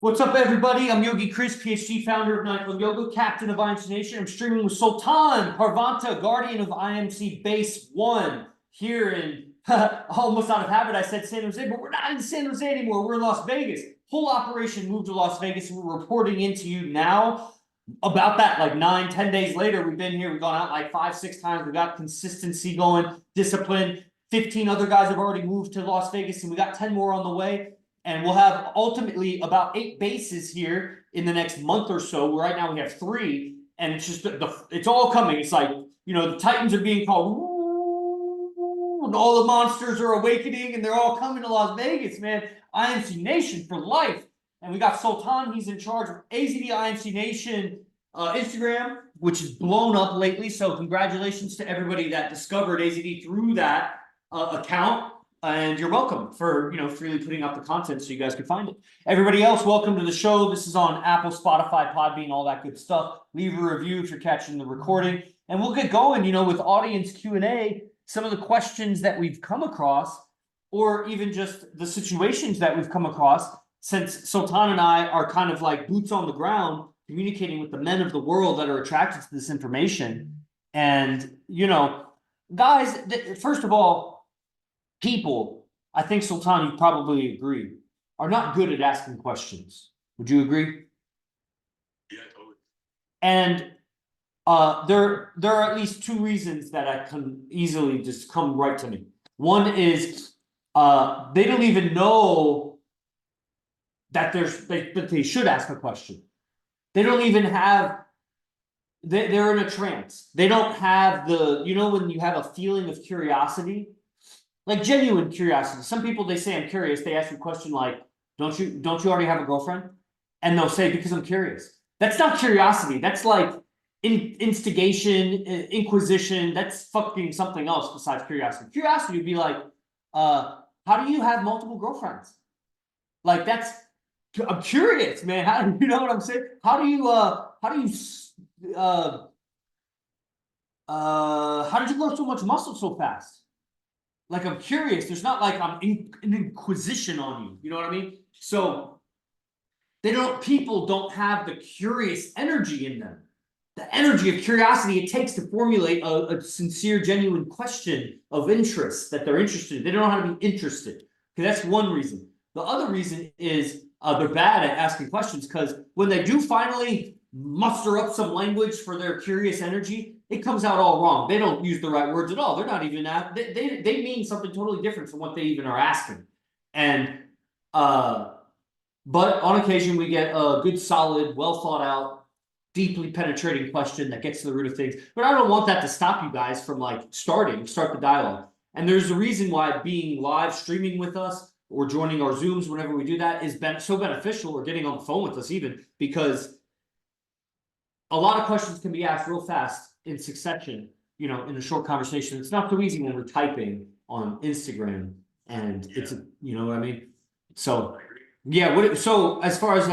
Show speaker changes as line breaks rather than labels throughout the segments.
What's up, everybody? I'm Yogi Chris, PhD, founder of Enlightened Yoga, captain of IMC Nation. I'm streaming with Sultan Parvanta, guardian of IMC Base 1 here in, almost out of habit, I said San Jose, but we're not in San Jose anymore. We're in Las Vegas. Whole operation moved to Las Vegas, and we're reporting into you now. About that, like 9-10 days later, we've been here. We've gone out like 5-6 times. We've got consistency going, discipline. 15 other guys have already moved to Las Vegas, and we got 10 more on the way. And we'll have ultimately about 8 bases here in the next month or so. Right now we have 3, and it's just it's all coming. It's like, you know, the Titans are being called, and all the monsters are awakening, and they're all coming to Las Vegas, man. IMC Nation for life. And we got Sultan. He's in charge of AZD IMC Nation Instagram, which is blown up lately. So congratulations to everybody that discovered AZD through that account. And you're welcome for, you know, freely putting out the content so you guys can find it. Everybody else, welcome to the show. This is on Apple, Spotify, Podbean, all that good stuff. Leave a review if you're catching the recording, and we'll get going, you know, with audience Q&A. Some of the questions that we've come across, or even just the situations that we've come across, since Sultan and I are kind of like boots on the ground, communicating with the men of the world that are attracted to this information. And, you know, guys, first of all, people, I think, Sultan, you probably agree, are not good at asking questions. Would you agree?
Yeah, totally.
And there are at least 2 reasons that I can easily just come right to me. One is they don't even know that they should ask a question. They don't even have, they're in a trance. They don't have the, you know, when you have a feeling of curiosity, like genuine curiosity. Some people, they say, I'm curious. They ask you a question like, don't you already have a girlfriend? And they'll say, because I'm curious. That's not curiosity. That's like instigation, inquisition. That's fucking something else besides curiosity. Curiosity would be like, how do you have multiple girlfriends? Like, I'm curious, man. How, you know what I'm saying? How did you grow so much muscle so fast? Like, I'm curious. There's not like I'm an inquisition on you. You know what I mean? So people don't have the curious energy in them. The energy of curiosity it takes to formulate a sincere, genuine question of interest that they're interested in. They don't know how to be interested. Okay, that's one reason. The other reason is they're bad at asking questions, because when they do finally muster up some language for their curious energy, it comes out all wrong. They don't use the right words at all. They're not even they mean something totally different from what they even are asking. And but on occasion we get a good, solid, well thought out, deeply penetrating question that gets to the root of things. But I don't want that to stop you guys from like start the dialogue. And there's a reason why being live streaming with us or joining our Zooms whenever we do that is so beneficial, or getting on the phone with us even, because a lot of questions can be asked real fast in succession, you know, in a short conversation. It's not so easy when we're typing on Instagram, and it's, you know what I mean? So, yeah, so as far as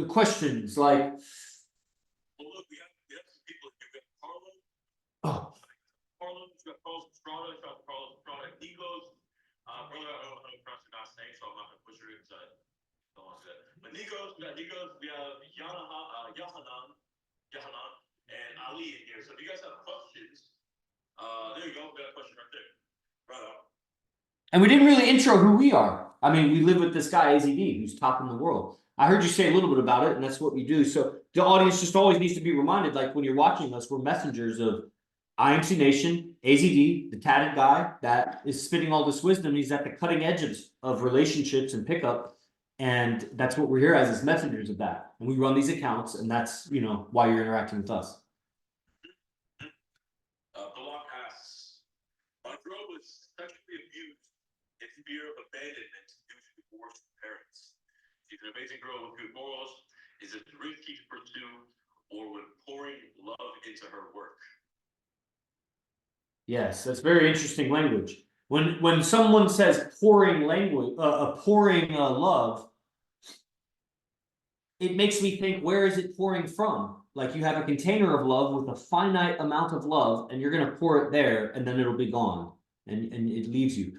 questions, like,
Well, look, we have some people. You've got Carlo.
oh,
You've got Carlos Estrada. You've got Carlos Estrada. Nikos. Brother, I don't know how to pronounce your last name, so I'm not going to butcher it. Don't want to say that. But Nikos, we got Nikos. We have Yahanan, and Ali in here. So if you guys have questions, there you go. We got a question right there. Right on.
and we didn't really intro who we are. I mean, we live with this guy, AZD, who's top in the world. I heard you say a little bit about it, and that's what we do. So the audience just always needs to be reminded, like when you're watching us, we're messengers of IMC Nation, AZD, the tatted guy that is spitting all this wisdom. He's at the cutting edge of relationships and pickup. And that's what we're here as messengers of that. And we run these accounts, and that's, you know, why you're interacting with us.
Balak asks, my girl was sexually abused in fear of abandonment due to divorce from parents. She's an amazing girl with good morals. Is it risky to pursue, or would pouring love into her work?
Yes, that's very interesting language. When someone says pouring language, pouring love, it makes me think, where is it pouring from? Like, you have a container of love with a finite amount of love, and you're going to pour it there, and then it'll be gone, and it leaves you.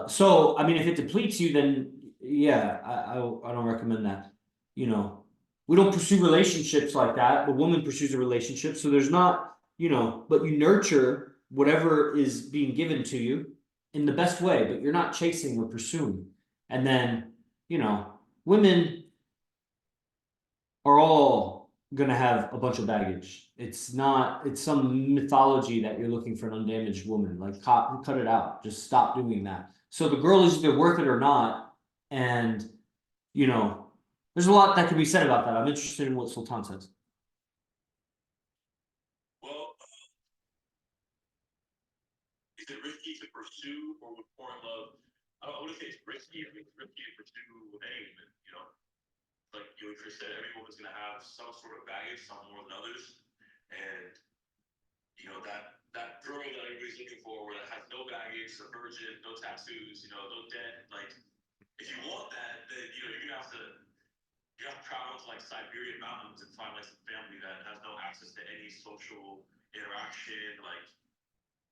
So, I mean, if it depletes you, then yeah, I don't recommend that. You know, we don't pursue relationships like that. The woman pursues a relationship, so there's not, you know, but you nurture whatever is being given to you in the best way, but you're not chasing or pursuing. And then, you know, women are all gonna have a bunch of baggage. It's not, it's some mythology that you're looking for an undamaged woman. Like, cut it out. Just stop doing that. So the girl is either worth it or not. And, you know, there's a lot that could be said about that. I'm interested in what Sultan says.
Well, is it risky to pursue or with foreign love? I don't want to say it's risky. I mean, it's risky to pursue any woman, you know. Like you and Chris said, every woman's gonna have some sort of baggage, some more than others. And you know, that girl that everybody's looking for where that has no baggage, a virgin, no tattoos, you know, no debt, like if you want that, then you know, you have to travel to like Siberian mountains and find like some family that has no access to any social interaction, like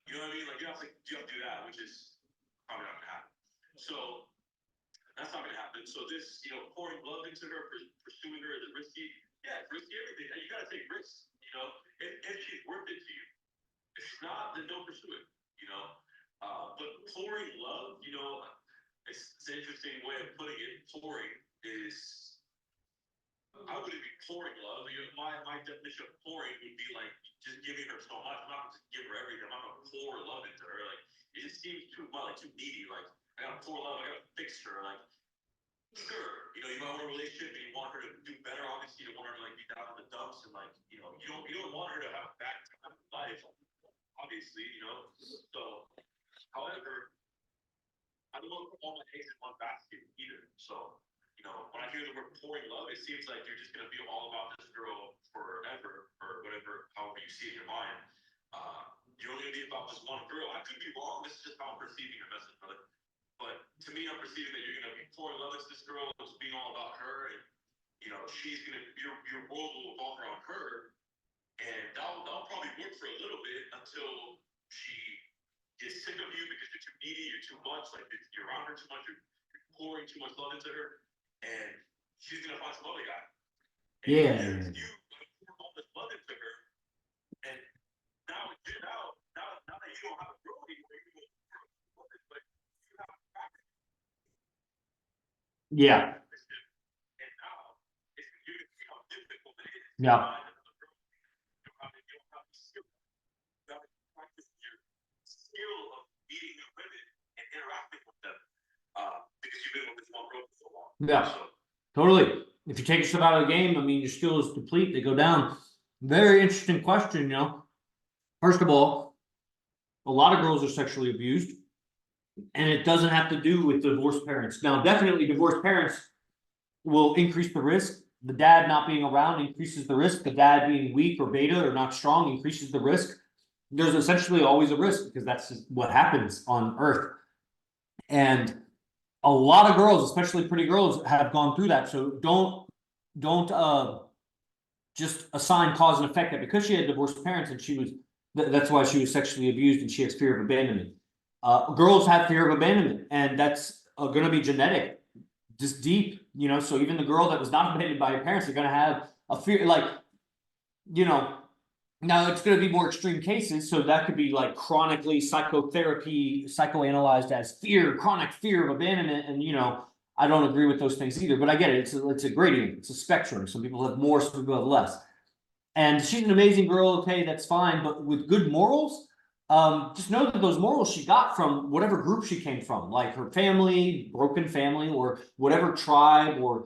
you know what I mean? Like you have to do that, which is probably not gonna happen. So that's not gonna happen. So this, you know, pouring love into her, pursuing her, is it risky? Yeah, it's risky everything. You gotta take risks, you know, if she's worth it to you. If she's not, then don't pursue it, you know. But pouring love, you know, it's an interesting way of putting it. Pouring is I wouldn't be pouring love. You know, my definition of pouring would be like just giving her so much. I'm not gonna just give her everything. I'm not gonna pour love into her. Like it just seems too much, like too needy. Like I gotta pour love. I gotta fix her. Like sure, you know, you might want a relationship and you want her to do better. Obviously, you don't want her to like be down in the dumps and like you don't want her to have a bad time in life. Obviously, you know. So, however, I don't want to put all my eggs in one basket either. So, you know, when I hear the word pouring love, it seems like you're just gonna be all about this girl forever, or whatever, however you see it in your mind. You're only gonna be about this one girl. I could be wrong. This is just how I'm perceiving your message, brother. But to me, I'm perceiving that you're gonna be pouring love into this girl. It's being all about her, and you know, she's gonna your world will revolve around her, and that'll probably work for a little bit until she gets sick of you because you're too needy, you're too much, like you're around her too much, you're pouring too much love into her, and she's gonna find some other guy. And
Yeah.
if you pour all this love into her, and now now that you don't have a girl anymore, you go, but you have a practice,
Yeah.
and now you're gonna see how difficult it is.
Yeah.
You don't have the skill. You have to practice your skill of meeting new women and interacting with them. Because you've been with this one girl for so long.
Yeah.
So
Totally. If you take yourself out of the game, I mean, your skills deplete, they go down. Very interesting question, you know. First of all, a lot of girls are sexually abused, and it doesn't have to do with divorced parents. Now, definitely divorced parents will increase the risk. The dad not being around increases the risk. The dad being weak or beta or not strong increases the risk. There's essentially always a risk because that's just what happens on Earth. And a lot of girls, especially pretty girls, have gone through that. So don't just assign cause and effect that because she had divorced parents and she was that's why she was sexually abused and she has fear of abandonment. Girls have fear of abandonment, and that's going to be genetic, just deep, you know. So even the girl that was not abandoned by her parents are going to have a fear, like, you know. Now it's going to be more extreme cases, so that could be like chronically psychotherapy, psychoanalyzed as fear, chronic fear of abandonment, and you know, I don't agree with those things either. But I get it; it's a gradient, it's a spectrum. Some people have more, some people have less. And she's an amazing girl, okay, that's fine, but with good morals, just know that those morals she got from whatever group she came from, like her family, broken family, or whatever tribe or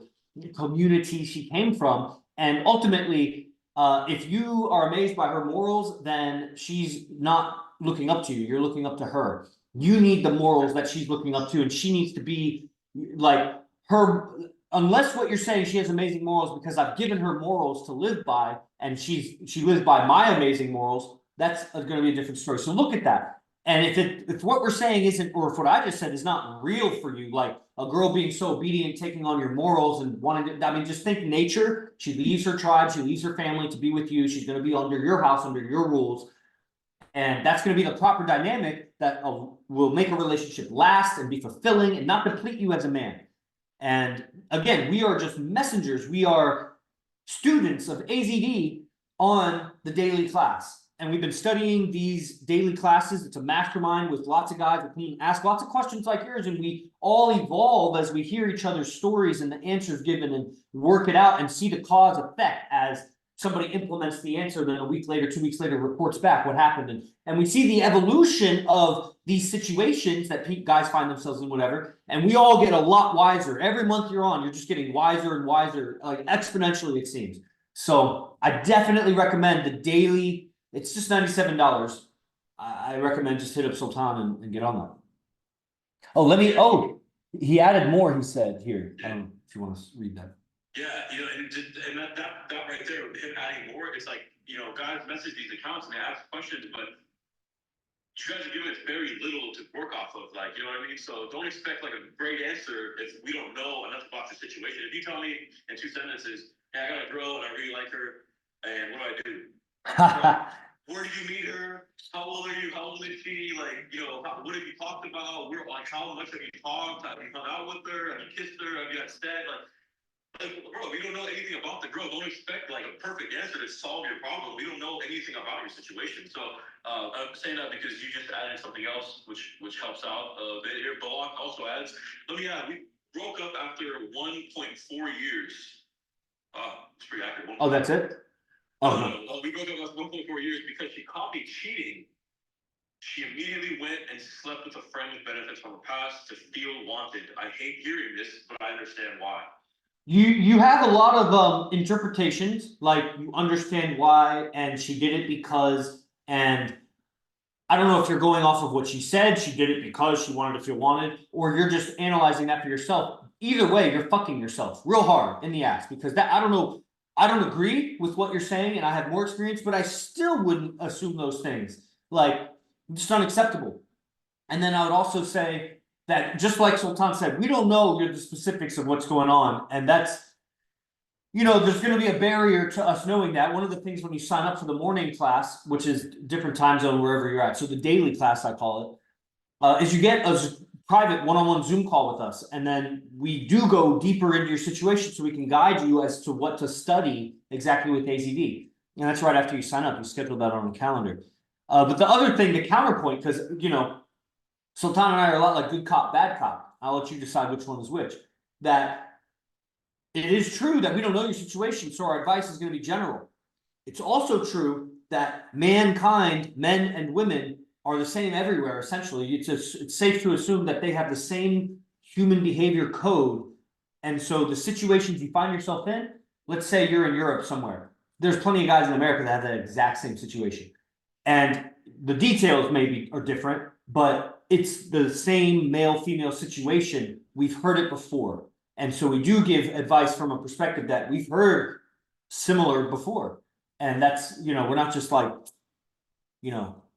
community she came from. And ultimately, if you are amazed by her morals, then she's not looking up to you. You're looking up to her. You need the morals that she's looking up to, and she needs to be like her. Unless what you're saying, she has amazing morals because I've given her morals to live by, and she lives by my amazing morals. That's going to be a different story. So look at that. And if what we're saying isn't, or if what I just said is not real for you, like a girl being so obedient, taking on your morals and wanting to, I mean, just think nature. She leaves her tribe, she leaves her family to be with you. She's going to be under your house, under your rules. And that's going to be the proper dynamic that will make a relationship last and be fulfilling and not deplete you as a man. And again, we are just messengers. We are students of AZD on the daily class. And we've been studying these daily classes. It's a mastermind with lots of guys that can ask lots of questions like yours. And we all evolve as we hear each other's stories and the answers given and work it out and see the cause effect as somebody implements the answer, then a week later, 2 weeks later, reports back what happened. And we see the evolution of these situations that guys find themselves in, whatever, and we all get a lot wiser. Every month you're on, you're just getting wiser and wiser, like exponentially, it seems. So I definitely recommend the daily. It's just $97. I recommend just hit up Sultan and get on that. Oh, he added more, he said here. I don't know if you want to read that.
Yeah, and that right there, him adding more, it's like, guys message these accounts and they ask questions, but you guys are giving us very little to work off of, like, you know what I mean? So don't expect like a great answer if we don't know enough about the situation. If you tell me in 2 sentences, hey, I got a girl and I really like her, and what do I do? Where did you meet her? How old are you? How old is she? Like, what have you talked about? How much have you talked? Have you hung out with her? Have you kissed her? Have you had sex? Bro, we don't know anything about the girl. Don't expect like a perfect answer to solve your problem. We don't know anything about your situation. So I'm saying that because you just added something else, which helps out a bit here. Balak also adds, let me add, we broke up after 1.4 years. It's pretty accurate.
Oh, that's it?
No. We broke up after 1.4 years because she caught me cheating. She immediately went and slept with a friend with benefits from her past to feel wanted. I hate hearing this, but I understand why.
You have a lot of interpretations, like you understand why, and she did it because, and I don't know if you're going off of what she said, she did it because she wanted to feel wanted, or you're just analyzing that for yourself. Either way, you're fucking yourself real hard in the ass, because that, I don't know, I don't agree with what you're saying, and I have more experience, but I still wouldn't assume those things. Like, just unacceptable. And then I would also say that, just like Sultan said, we don't know the specifics of what's going on, and that's, there's going to be a barrier to us knowing that. One of the things when you sign up for the morning class, which is different time zone wherever you're at, so the daily class I call it, is you get a private one-on-one Zoom call with us, and then we do go deeper into your situation so we can guide you as to what to study exactly with AZD. And that's right after you sign up. You schedule that on the calendar. But the other thing, the counterpoint, because Sultan and I are a lot like good cop, bad cop. I'll let you decide which one is which. That it is true that we don't know your situation, so our advice is going to be general. It's also true that mankind, men and women, are the same everywhere, essentially. It's safe to assume that they have the same human behavior code. And so the situations you find yourself in, let's say you're in Europe somewhere. There's plenty of guys in America that have that exact same situation. And the details maybe are different, but it's the same male-female situation. We've heard it before. And so we do give advice from a perspective that we've heard similar before. And that's, we're not just like,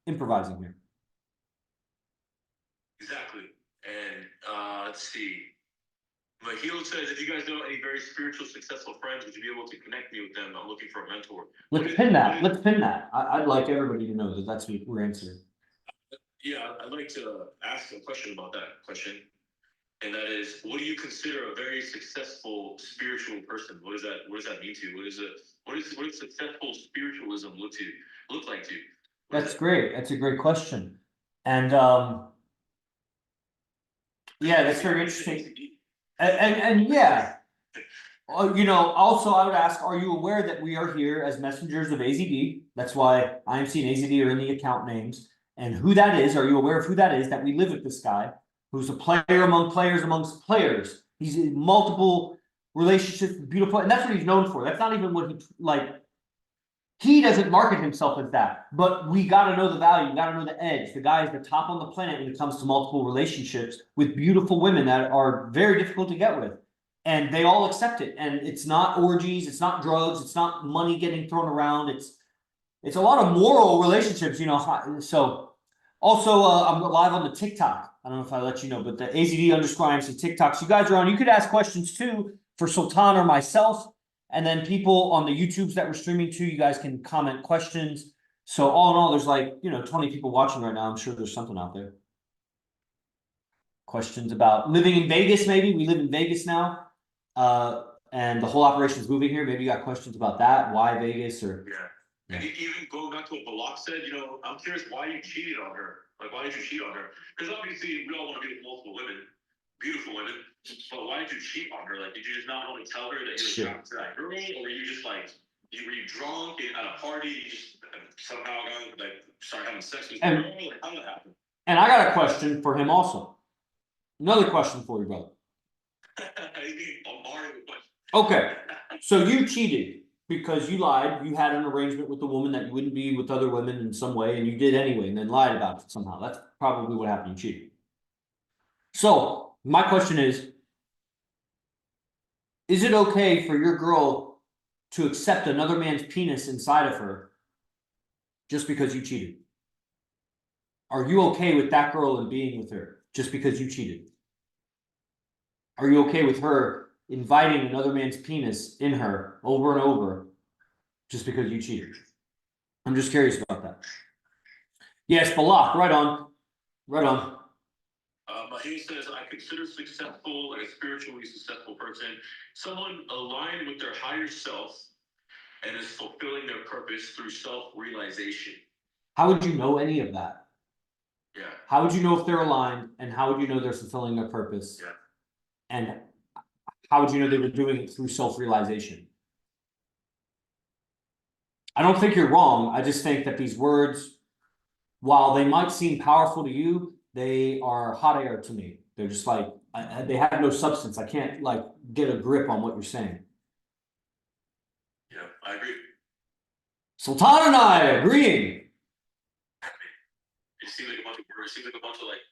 improvising here.
Exactly. And let's see. Mahil says, if you guys know any very spiritual, successful friends, would you be able to connect me with them? I'm looking for a mentor.
Let's pin that. I'd like everybody to know that that's what we're answering.
Yeah, I'd like to ask a question about that question. And that is, what do you consider a very successful spiritual person? What does that mean to you? What does successful spiritualism look like to you?
That's great. That's a great question. And yeah, that's very interesting. And yeah, also I would ask, are you aware that we are here as messengers of AZD? That's why IMC and AZD are in the account names. And who that is, are you aware of who that is, that we live with this guy, who's a player among players amongst players? He's in multiple relationships, beautiful, and that's what he's known for. That's not even what he doesn't market himself as that, but we got to know the value. We got to know the edge. The guy is the top on the planet when it comes to multiple relationships with beautiful women that are very difficult to get with. And they all accept it. And it's not orgies. It's not drugs. It's not money getting thrown around. It's a lot of moral relationships, So also, I'm live on the TikTok. I don't know if I let you know, but the AZD_IMC TikTok. So you guys are on. You could ask questions too for Sultan or myself. And then people on the YouTubes that we're streaming to, you guys can comment questions. So all in all, there's 20 people watching right now. I'm sure there's something out there. questions about living in Vegas, maybe. We live in Vegas now. And the whole operation is moving here. Maybe you got questions about that. Why Vegas or
Yeah. And even going back to what Balak said, you know, I'm curious why you cheated on her. Like, why did you cheat on her? Because obviously we all want to be with multiple women, beautiful women. But why did you cheat on her? Like, did you just not want to tell her that you were attracted to that girl, or were you just like, were you drunk at a party? You just somehow got like started having sex with the girl? Like, how did that happen?
And I got a question for him also. Another question for you, brother. Okay, so you cheated because you lied. You had an arrangement with the woman that you wouldn't be with other women in some way, and you did anyway, and then lied about it somehow. That's probably what happened. You cheated. So my question is it okay for your girl to accept another man's penis inside of her just because you cheated? Are you okay with that girl and being with her just because you cheated? Are you okay with her inviting another man's penis in her over and over just because you cheated? I'm just curious about that. Yes, Balak, right on. Right on.
He says, I consider successful, like a spiritually successful person, someone aligned with their higher self and is fulfilling their purpose through self-realization.
How would you know any of that?
Yeah.
How would you know if they're aligned, and how would you know they're fulfilling their purpose?
Yeah.
And how would you know they were doing it through self-realization? I don't think you're wrong. I just think that these words, while they might seem powerful to you, they are hot air to me. They're just like, they have no substance. I can't like get a grip on what you're saying.
Yeah, I agree.
Sultan and I agreeing.
It seems like a bunch of words. It seems like a bunch of like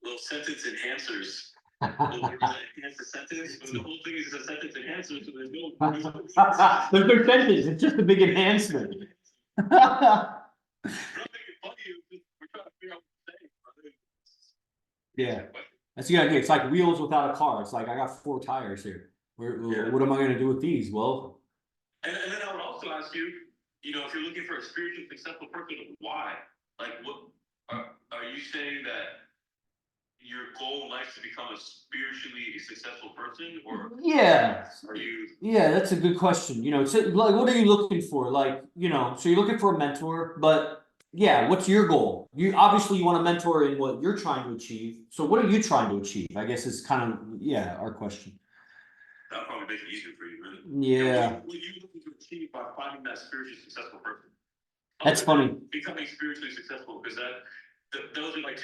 little sentence enhancers. Enhance the sentence, but the whole thing is a sentence enhancer, so there's no
There's no sentence. It's just a big enhancement.
We're not making fun of you. We're trying to figure out what you're saying, brother.
Yeah, that's the idea. It's like wheels without a car. It's like I got 4 tires here. What am I going to do with these? Well,
and then I would also ask you, you know, if you're looking for a spiritually successful person, why? Like, what are you saying that your goal in life is to become a spiritually successful person, or
yeah,
are you?
yeah, that's a good question. You know, so like, what are you looking for? Like, you know, so you're looking for a mentor, but yeah, what's your goal? You obviously you want a mentor in what you're trying to achieve. So what are you trying to achieve? I guess is kind of our question.
That'll probably make it easier for you, really.
Yeah.
What are you looking to achieve by finding that spiritually successful person?
That's funny.
Becoming spiritually successful, because those are like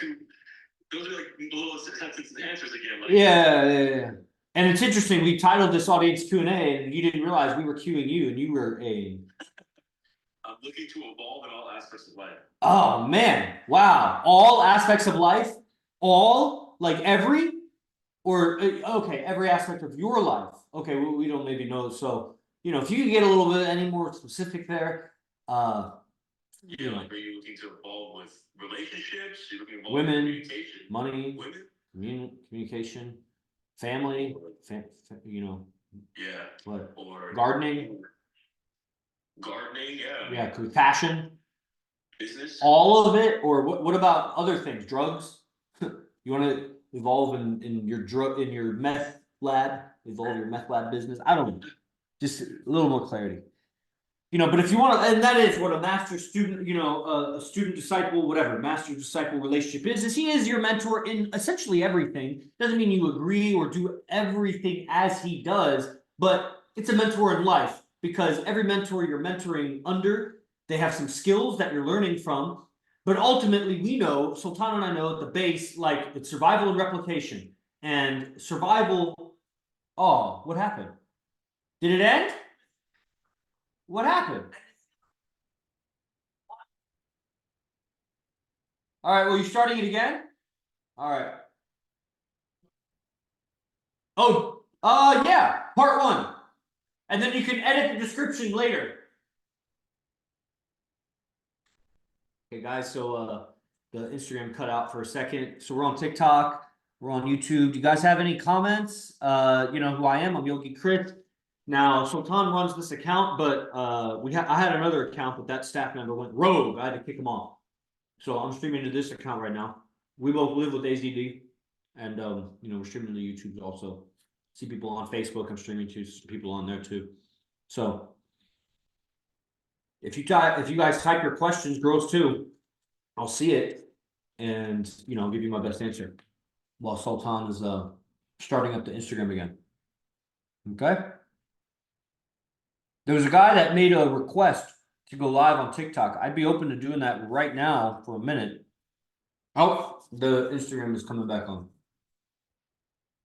little sentences and answers again. Like,
yeah. And it's interesting. We titled this audience Q&A, and you didn't realize we were queuing you, and you were a.
I'm looking to evolve in all aspects of life.
Oh man! Wow! All aspects of life, all like every. Or okay, every aspect of your life. Okay, we don't maybe know. So you know, if you could get a little bit any more specific there,
you know, like, are you looking to evolve with relationships? You're looking to evolve
women,
with communication,
money,
women,
communication, family, you know.
Yeah.
What?
Or
gardening.
Gardening, yeah.
Yeah, passion.
Business.
All of it, or what about other things? Drugs. You want to evolve in your meth lab, evolve your meth lab business. I don't know, just a little more clarity, you know. But if you want to, and that is what a master student, you know, a student disciple, whatever master disciple relationship is he is your mentor in essentially everything. Doesn't mean you agree or do everything as he does, but it's a mentor in life, because every mentor you're mentoring under, they have some skills that you're learning from. But ultimately, we know, Sultan and I know at the base, like it's survival and replication. And survival, oh, what happened? Did it end? What happened? All right, well, you starting it again? All right. Oh, yeah, part 1. And then you can edit the description later. Okay, guys, so the Instagram cut out for a second. So we're on TikTok, we're on YouTube. Do you guys have any comments? You know who I am. I'm Yogi Chris. Now, Sultan runs this account, but I had another account, but that staff member went rogue. I had to kick him off. So I'm streaming to this account right now. We both live with AZD. And you know, we're streaming to YouTube also. See people on Facebook, I'm streaming to people on there too. So if you guys type your questions, girls too, I'll see it and you know, I'll give you my best answer. While Sultan is starting up the Instagram again. Okay. There was a guy that made a request to go live on TikTok. I'd be open to doing that right now for a minute. Oh, the Instagram is coming back on.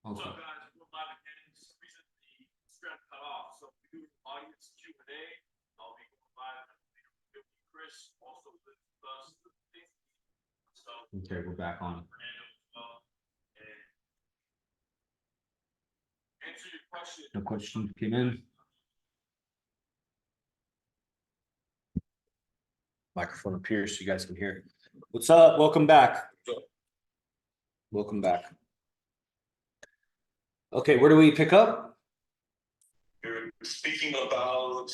What's
Okay.
up, guys? We're live again. This reason the Instagram cut off. So we do audience Q&A. I'll be going live with Chris, also with us. So
Okay, we're back on.
Fernando as well. And answer your question.
No questions came in. Microphone appears so you guys can hear. What's up? Welcome back. Welcome back. Okay, where do we pick up?
You're speaking about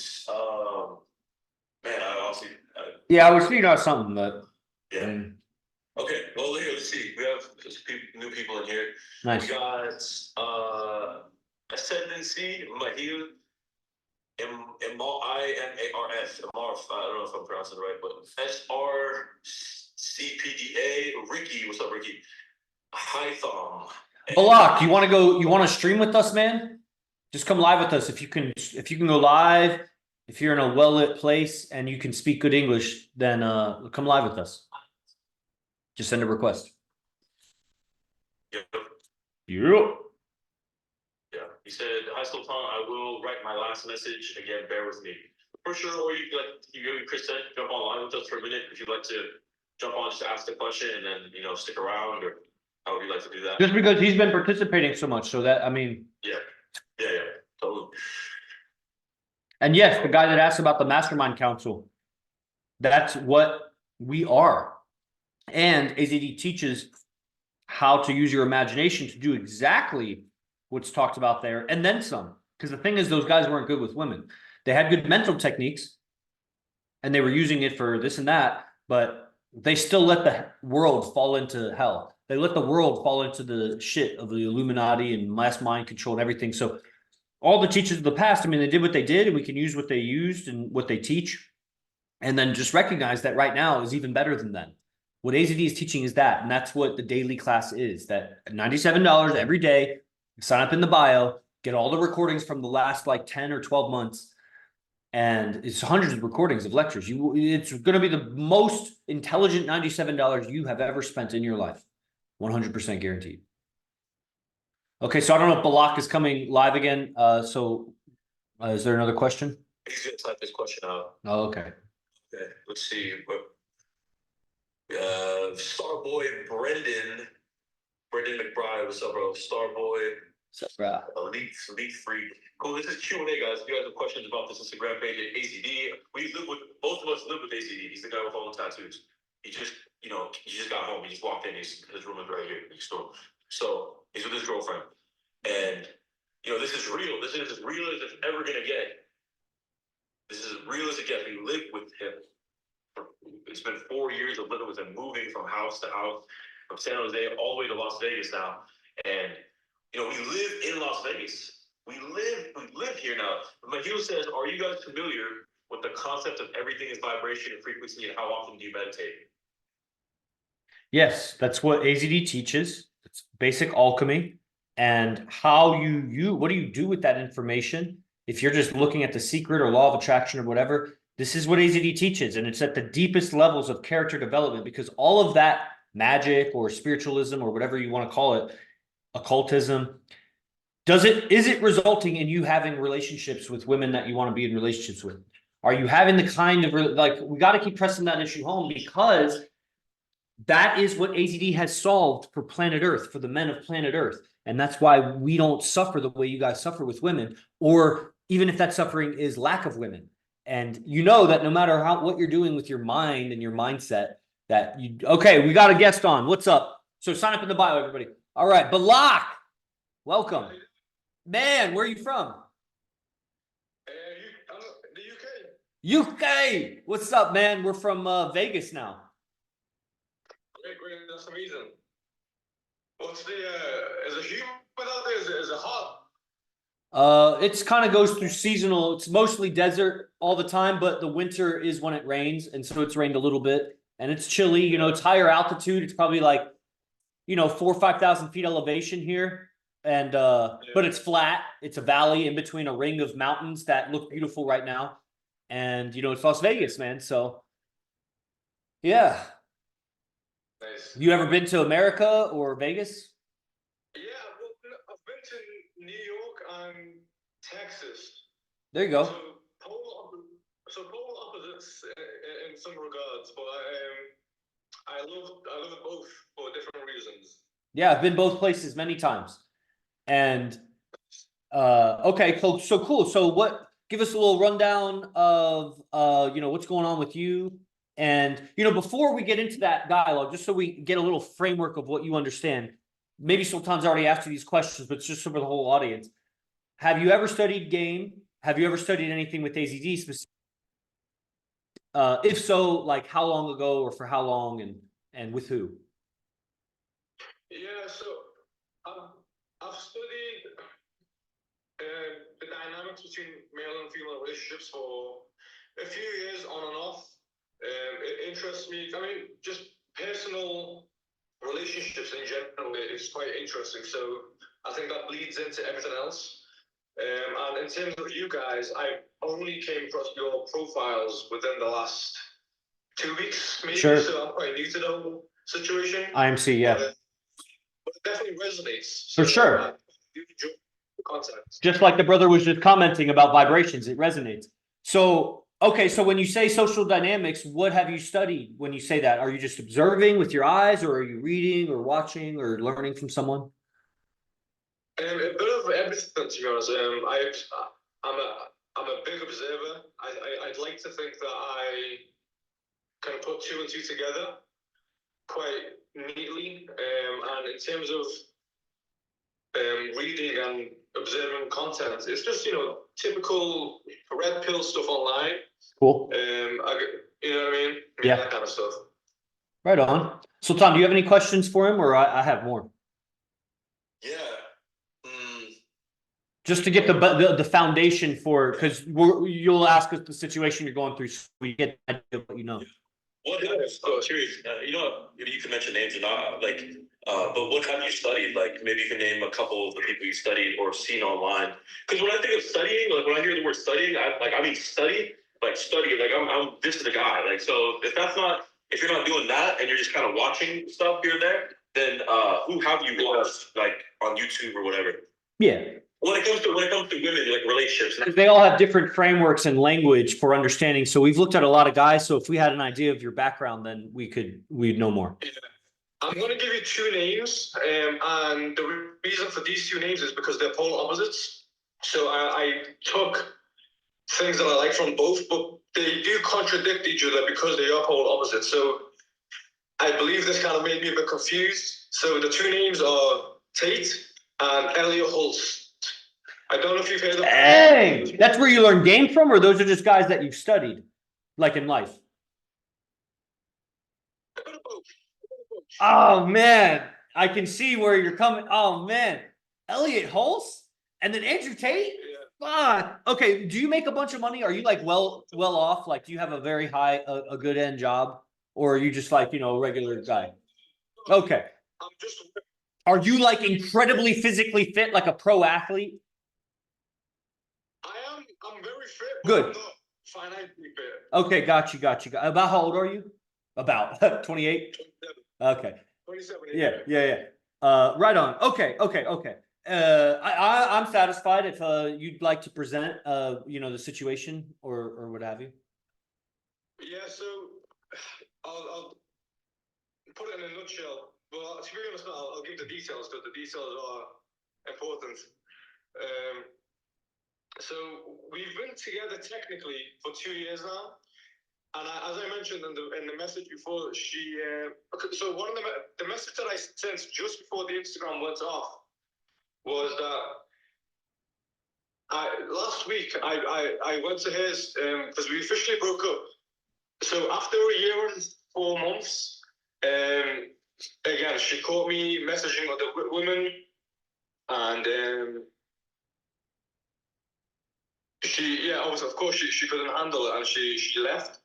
man, I honestly
Yeah, I was figuring out something, but
yeah. Okay, well here, let's see. We have new people in here.
nice.
We got Ascendancy, Mahil, IMARF, Marf, I don't know if I'm pronouncing it right, but SRCPDA, Ricky, what's up, Ricky? Hythom.
Balak, you want to stream with us, man? Just come live with us if you can go live. If you're in a well-lit place and you can speak good English, then come live with us. Just send a request.
Yep.
Yep.
Yeah, he said, "Hi Sultan, I will write my last message again. Bear with me for sure." Or you and Chris said, jump online with us for a minute if you'd like to jump on, just ask the question and then stick around, or how would you like to do that?
Just because he's been participating so much, so that I mean.
Yeah, totally.
And yes, the guy that asked about the Mastermind Council, that's what we are. And AZD teaches how to use your imagination to do exactly what's talked about there, and then some. Because the thing is, those guys weren't good with women. They had good mental techniques, and they were using it for this and that, but they still let the world fall into hell. They let the world fall into the shit of the Illuminati and mass mind control and everything. So all the teachers of the past, I mean, they did what they did, and we can use what they used and what they teach, and then just recognize that right now is even better than then. What AZD is teaching is that, and that's what the daily class is. That $97 every day. Sign up in the bio, get all the recordings from the last like 10 or 12 months, and it's hundreds of recordings of lectures. It's going to be the most intelligent $97 you have ever spent in your life, 100% guaranteed. Okay, so I don't know if Balak is coming live again. Is there another question?
He's gonna type this question out.
Oh, okay.
Okay, let's see. Starboy Brendan McBride, what's up, bro? Starboy.
What's up, bro?
Elite Freak. Cool. This is Q&A, guys. If you guys have questions about this Instagram page at AZD, both of us live with AZD. He's the guy with all the tattoos. He just got home. He just walked in. His room is right here next door. So he's with his girlfriend, and this is real. This is as real as it's ever gonna get. This is as real as it gets. We live with him. It's been 4 years of living with him, moving from house to house, from San Jose all the way to Las Vegas now, and we live in Las Vegas. We live here now. Mahil says, "Are you guys familiar with the concept of everything is vibration and frequency, and how often do you meditate?"
Yes, that's what AZD teaches. It's basic alchemy, and how what do you do with that information? If you're just looking at the secret or law of attraction or whatever, this is what AZD teaches, and it's at the deepest levels of character development, because all of that magic or spiritualism or whatever you want to call it, occultism, is it resulting in you having relationships with women that you want to be in relationships with? Are you having the kind of we got to keep pressing that issue home, because that is what AZD has solved for planet Earth, for the men of planet Earth. And that's why we don't suffer the way you guys suffer with women, or even if that suffering is lack of women. And you know that no matter what you're doing with your mind and your mindset, that okay, we got a guest on. What's up? So sign up in the bio, everybody. All right, Balak, welcome. Man, where are you from?
The UK.
UK. What's up, man? We're from Vegas now.
Great. That's amazing. What's the is it humid out there? Is it hot?
It's kind of goes through seasonal. It's mostly desert all the time, but the winter is when it rains, and so it's rained a little bit, and it's chilly. You know, it's higher altitude. It's probably like 4,000 or 5,000 feet elevation here, and but it's flat. It's a valley in between a ring of mountains that look beautiful right now, and it's Las Vegas, man. So yeah,
Nice.
you ever been to America or Vegas?
Yeah, well, I've been to New York and Texas.
There you go.
So polar opposites in some regards, but I love it both for different reasons.
Yeah, I've been both places many times, and okay, so cool. So what? Give us a little rundown of what's going on with you, and before we get into that dialogue, just so we get a little framework of what you understand. Maybe Sultan's already asked you these questions, but it's just for the whole audience. Have you ever studied game? Have you ever studied anything with AZD? If so, like how long ago or for how long, and with who?
Yeah, so I've studied the dynamics between male and female relationships for a few years on and off. It interests me. I mean, just personal relationships in general is quite interesting. So I think that bleeds into everything else. And in terms of you guys, I only came across your profiles within the last 2 weeks, maybe.
Sure.
So I'm quite new to the whole situation.
IMC, yeah.
But it definitely resonates.
For sure.
I do enjoy the content.
Just like the brother was just commenting about vibrations, it resonates. So, okay, so when you say social dynamics, what have you studied when you say that? Are you just observing with your eyes, or are you reading or watching or learning from someone?
A bit of everything, to be honest. I'm a big observer. I'd like to think that I can put two and two together quite neatly. And in terms of reading and observing content, it's just typical red pill stuff online.
Cool.
You know what I mean?
Yeah.
That kind of stuff.
Right on. Sultan, do you have any questions for him, or I have more?
Yeah.
Just to get the foundation for, because you'll ask us the situation you're going through, so we get an idea of what you know.
What curious, maybe you can mention names or not, but what have you studied? Like, maybe you can name a couple of the people you studied or seen online. Because when I think of studying, like when I hear the word studying, I mean study, like I'm this is the guy. Like, so if you're not doing that and you're just kind of watching stuff here and there, then who have you watched like on YouTube or whatever?
Yeah.
When it comes to women, like relationships,
they all have different frameworks and language for understanding. So we've looked at a lot of guys. So if we had an idea of your background, then we'd know more.
Yeah. I'm going to give you two names, and the reason for these two names is because they're polar opposites. So I took things that I like from both, but they do contradict each other because they are polar opposites. So I believe this kind of made me a bit confused. So the two names are Tate and Elliot Holst. I don't know if you've heard of them.
Hey, that's where you learn game from, or those are just guys that you've studied, like in life? Oh man, I can see where you're coming. Oh man, Elliot Holst and then Andrew Tate. Yeah. Okay. Do you make a bunch of money? Are you like well off? Like, do you have a very high, a good end job, or are you just like a regular guy? Okay. Are you like incredibly physically fit, like a pro athlete?
I'm very fit.
Good.
I'm not financially fit.
Okay, got you. About how old are you? About 28? Okay.
27.
Yeah. Right on. Okay. I'm satisfied if you'd like to present the situation or what have you.
Yeah, so I'll put it in a nutshell. Well, to be honest, I'll give the details because the details are important. So we've been together technically for 2 years now, and as I mentioned in the message before, so one of the message that I sent just before the Instagram went off was that last week I went to his because we officially broke up. So after a year and 4 months, again, she caught me messaging other women, and of course, she couldn't handle it, and she left,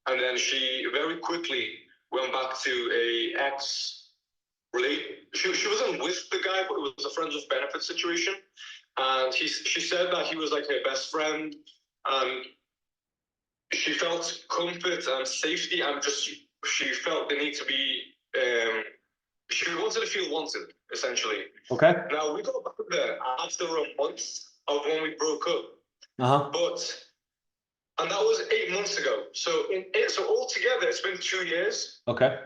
and then she very quickly went back to a ex relate. She wasn't with the guy, but it was a friends with benefits situation, and she said that he was like her best friend, and she felt comfort and safety, and just she felt the need to be. She wanted to feel wanted, essentially.
Okay.
Now we got back there after a month of when we broke up. And that was 8 months ago. So so altogether, it's been 2 years.
Okay.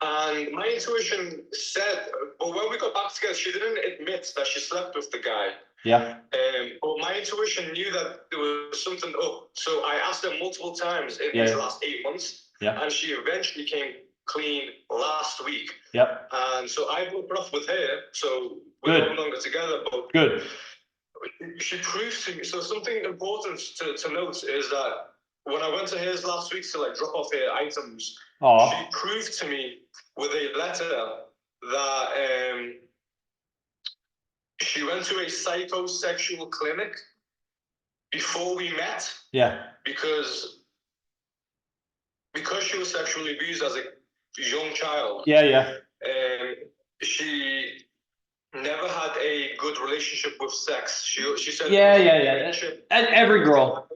And my intuition said, but when we got back together, she didn't admit that she slept with the guy.
Yeah.
But my intuition knew that there was something up. So I asked her multiple times in these last 8 months.
Yeah.
And she eventually came clean last week.
Yep.
And so I broke off with her. So we're no longer together. But
good.
She proved to me. So something important to note is that when I went to hers last week to like drop off her items, she proved to me with a letter that she went to a psychosexual clinic before we met. Yeah. Because she was sexually abused as a young child. Yeah. She never had a good relationship with sex. She said. Yeah. And every girl.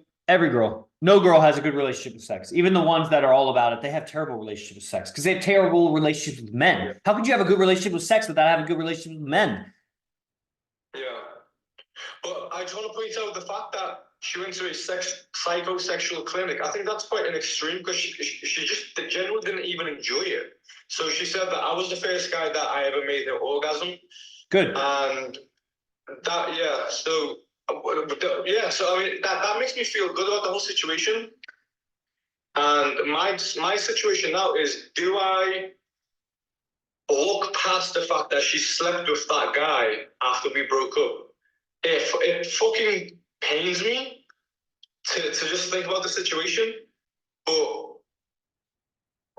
No girl has a good relationship with sex. Even the ones that are all about it, they have terrible relationships with sex because they have terrible relationships with men. How could you have a good relationship with sex without having a good relationship with men? Yeah. But I just want to point out the fact that she went to a psychosexual clinic. I think that's quite an extreme because she just generally didn't even enjoy it. So she said that I was the first guy that I ever made her orgasm. Good. And that, yeah, so I mean, that makes me feel good about the whole situation. And my situation now is, do I look past the fact that she slept with that guy after we broke up? If it fucking pains me to just think about the situation, but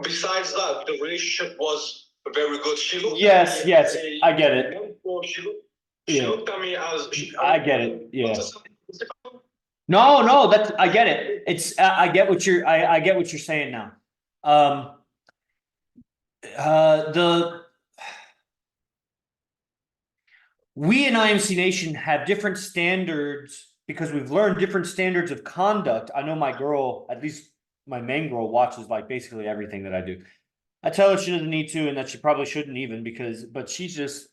besides that, the relationship was very good. She looked at me I get it. She looked at me as I get it. Yeah. No, that's I get it. It's I get what you're I get what you're saying now. We in IMC Nation have different standards because we've learned different standards of conduct. I know my girl, at least my main girl, watches like basically everything that I do. I tell her she doesn't need to, and that she probably shouldn't even but she's just,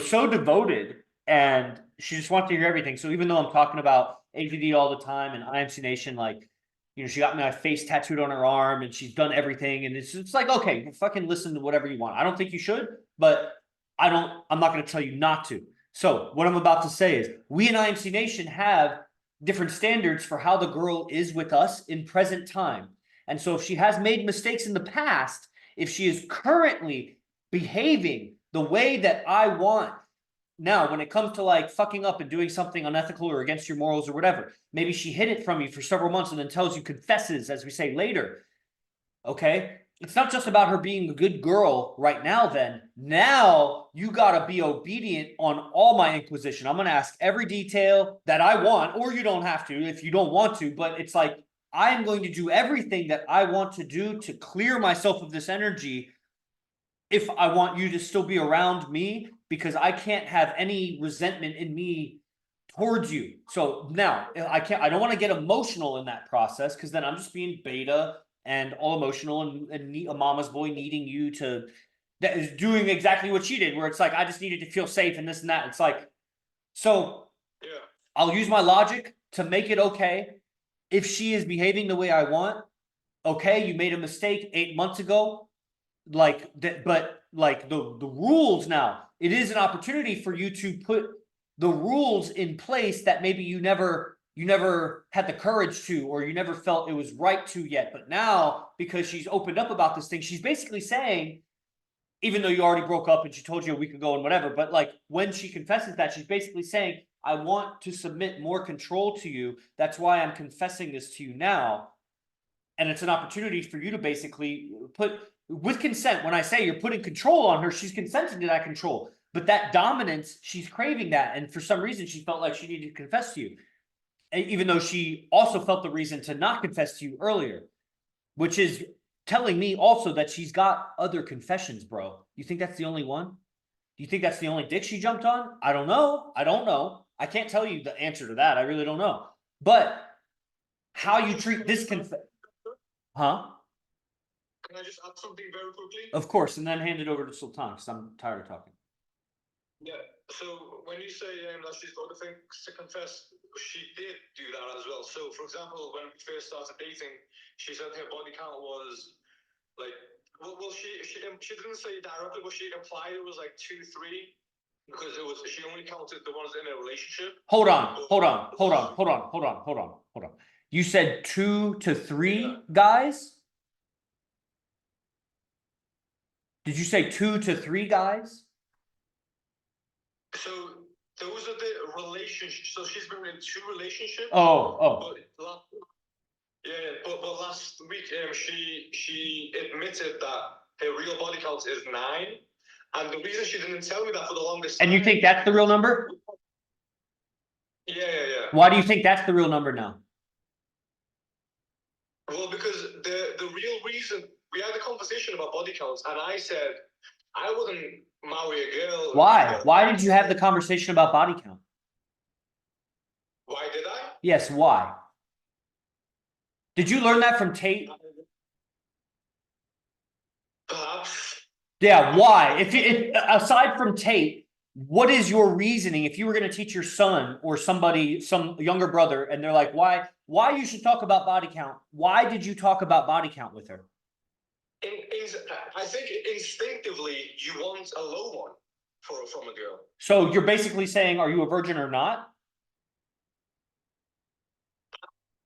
so devoted, and she just wants to hear everything. So even though I'm talking about AZD all the time and IMC Nation, like, she got my face tattooed on her arm and she's done everything. And it's like, okay, fucking listen to whatever you want. I don't think you should, but I'm not going to tell you not to. So what I'm about to say is we in IMC Nation have different standards for how the girl is with us in present time. And so if she has made mistakes in the past, if she is currently behaving the way that I want now, when it comes to like fucking up and doing something unethical or against your morals or whatever, maybe she hid it from you for several months and then tells you, confesses, as we say later. Okay. It's not just about her being a good girl right now. Then now you got to be obedient on all my inquisition. I'm going to ask every detail that I want, or you don't have to if you don't want to, but it's like, I am going to do everything that I want to do to clear myself of this energy if I want you to still be around me, because I can't have any resentment in me towards you. So now I don't want to get emotional in that process, because then I'm just being beta and all emotional and a mama's boy needing you to, that is doing exactly what she did, where it's like, I just needed to feel safe and this and that. It's like, so yeah, I'll use my logic to make it okay. If she is behaving the way I want, okay, you made a mistake 8 months ago, like that, but like the rules now, it is an opportunity for you to put the rules in place that maybe you never had the courage to, or you never felt it was right to yet. But now, because she's opened up about this thing, she's basically saying, even though you already broke up and she told you a week ago and whatever, but like when she confesses that, she's basically saying, I want to submit more control to you. That's why I'm confessing this to you now. And it's an opportunity for you to basically put
with consent, when I say you're putting control on her, she's consenting to that control. But that dominance, she's craving that. And for some reason, she felt like she needed to confess to you. Even though she also felt the reason to not confess to you earlier, which is telling me also that she's got other confessions, bro. You think that's the only one? Do you think that's the only dick she jumped on? I don't know. I don't know. I can't tell you the answer to that. I really don't know. But how you treat this huh?
Can I just add something very quickly?
Of course, and then hand it over to Sultan because I'm tired of talking.
Yeah. So when you say that she's got the things to confess, she did do that as well. So for example, when we first started dating, she said her body count was like, well, she didn't say it directly, but she implied it was like 2, 3, because she only counted the ones in a relationship.
Hold on. You said 2 to 3 guys? Did you say 2 to 3 guys?
So those are the relationships. So she's been in 2 relationships.
Oh.
But last week, she admitted that her real body count is 9, and the reason she didn't tell me that for the longest time.
And you think that's the real number?
Yeah.
Why do you think that's the real number now?
Well, because the real reason, we had a conversation about body counts, and I said I wouldn't marry a girl.
Why? Why did you have the conversation about body count?
Why did I?
Yes, why? Did you learn that from Tate?
Perhaps.
Yeah, why? If aside from Tate, what is your reasoning if you were going to teach your son or somebody, some younger brother, and they're like, why you should talk about body count? Why did you talk about body count with her?
I think instinctively you want a low one from a girl.
So you're basically saying, are you a virgin or not?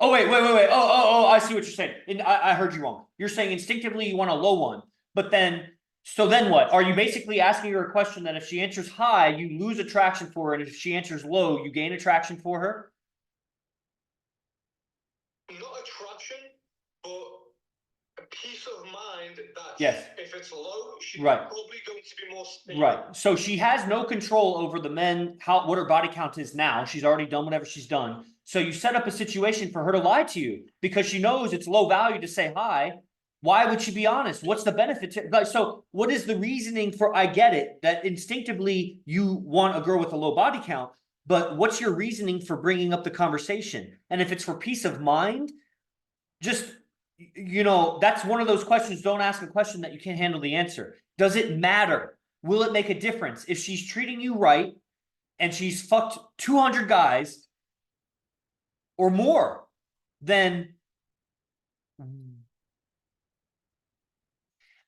Oh, wait. Oh, I see what you're saying. And I heard you wrong. You're saying instinctively you want a low one, but then, so then what? Are you basically asking her a question that if she answers high, you lose attraction for her, and if she answers low, you gain attraction for her?
Not attraction, but a peace of mind that
yes.
If it's low, she's
right.
probably going to be more stable.
Right. So she has no control over the men, what her body count is now. She's already done whatever she's done. So you set up a situation for her to lie to you because she knows it's low value to say hi. Why would she be honest? What's the benefit to, so what is the reasoning for, I get it, that instinctively you want a girl with a low body count, but what's your reasoning for bringing up the conversation? And if it's for peace of mind, just, you know, that's one of those questions. Don't ask a question that you can't handle the answer. Does it matter? Will it make a difference? If she's treating you right and she's fucked 200 guys or more, then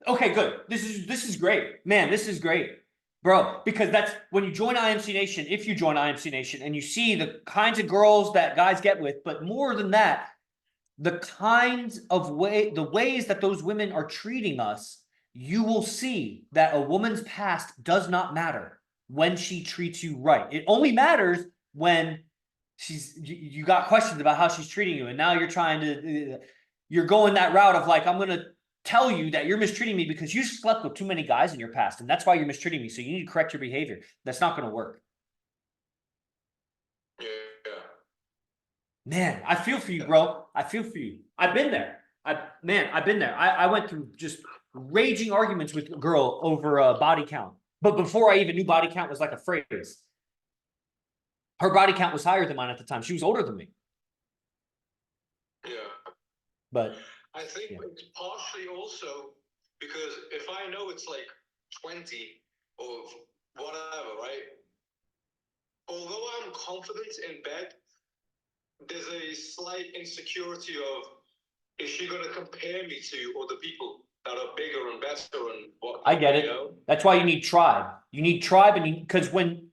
okay, good. This is great. Man, this is great. Bro, because that's when you join IMC Nation, if you join IMC Nation and you see the kinds of girls that guys get with, but more than that, the kinds of the ways that those women are treating us, you will see that a woman's past does not matter when she treats you right. It only matters when you got questions about how she's treating you, and now you're going that route of like, I'm gonna tell you that you're mistreating me because you slept with too many guys in your past, and that's why you're mistreating me. So you need to correct your behavior. That's not gonna work.
Yeah.
Man, I feel for you, bro. I feel for you. I've been there. I've been there. I went through just raging arguments with a girl over body count. But before I even knew body count was like a phrase, her body count was higher than mine at the time. She was older than me.
Yeah.
But
I think it's partially also because if I know it's like 20 or whatever, right? Although I'm confident in bed, there's a slight insecurity of, is she going to compare me to other people that are bigger and better and what?
I get it.
You know?
That's why you need tribe. You need tribe, and because when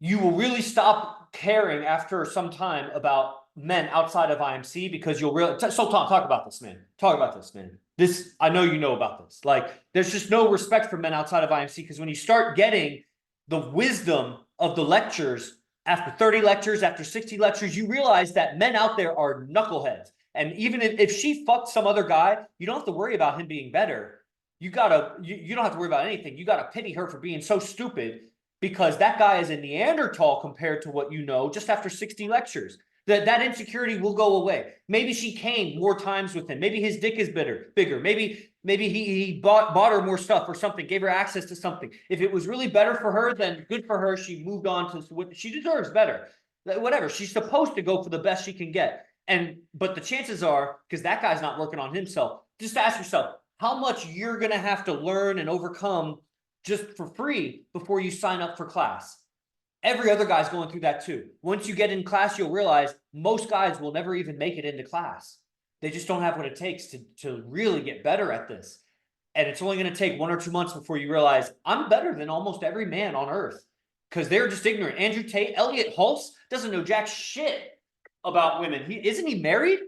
you will really stop caring after some time about men outside of IMC, because you'll really Sultan, talk about this, man. Talk about this, man. This, I know you know about this. Like, there's just no respect for men outside of IMC, because when you start getting the wisdom of the lectures after 30 lectures, after 60 lectures, you realize that men out there are knuckleheads. And even if she fucked some other guy, you don't have to worry about him being better. You don't have to worry about anything. You gotta pity her for being so stupid, because that guy is a Neanderthal compared to what you know just after 60 lectures. That insecurity will go away. Maybe she came more times with him. Maybe his dick is bigger. Maybe he bought her more stuff or something, gave her access to something. If it was really better for her, then good for her. She moved on to what she deserves better. Whatever. She's supposed to go for the best she can get. But the chances are, because that guy's not working on himself, just ask yourself how much you're gonna have to learn and overcome just for free before you sign up for class. Every other guy's going through that too. Once you get in class, you'll realize most guys will never even make it into class. They just don't have what it takes to really get better at this. And it's only going to take 1 or 2 months before you realize I'm better than almost every man on earth, because they're just ignorant. Andrew Tate, Elliot Hulse doesn't know jack shit about women. Isn't he married?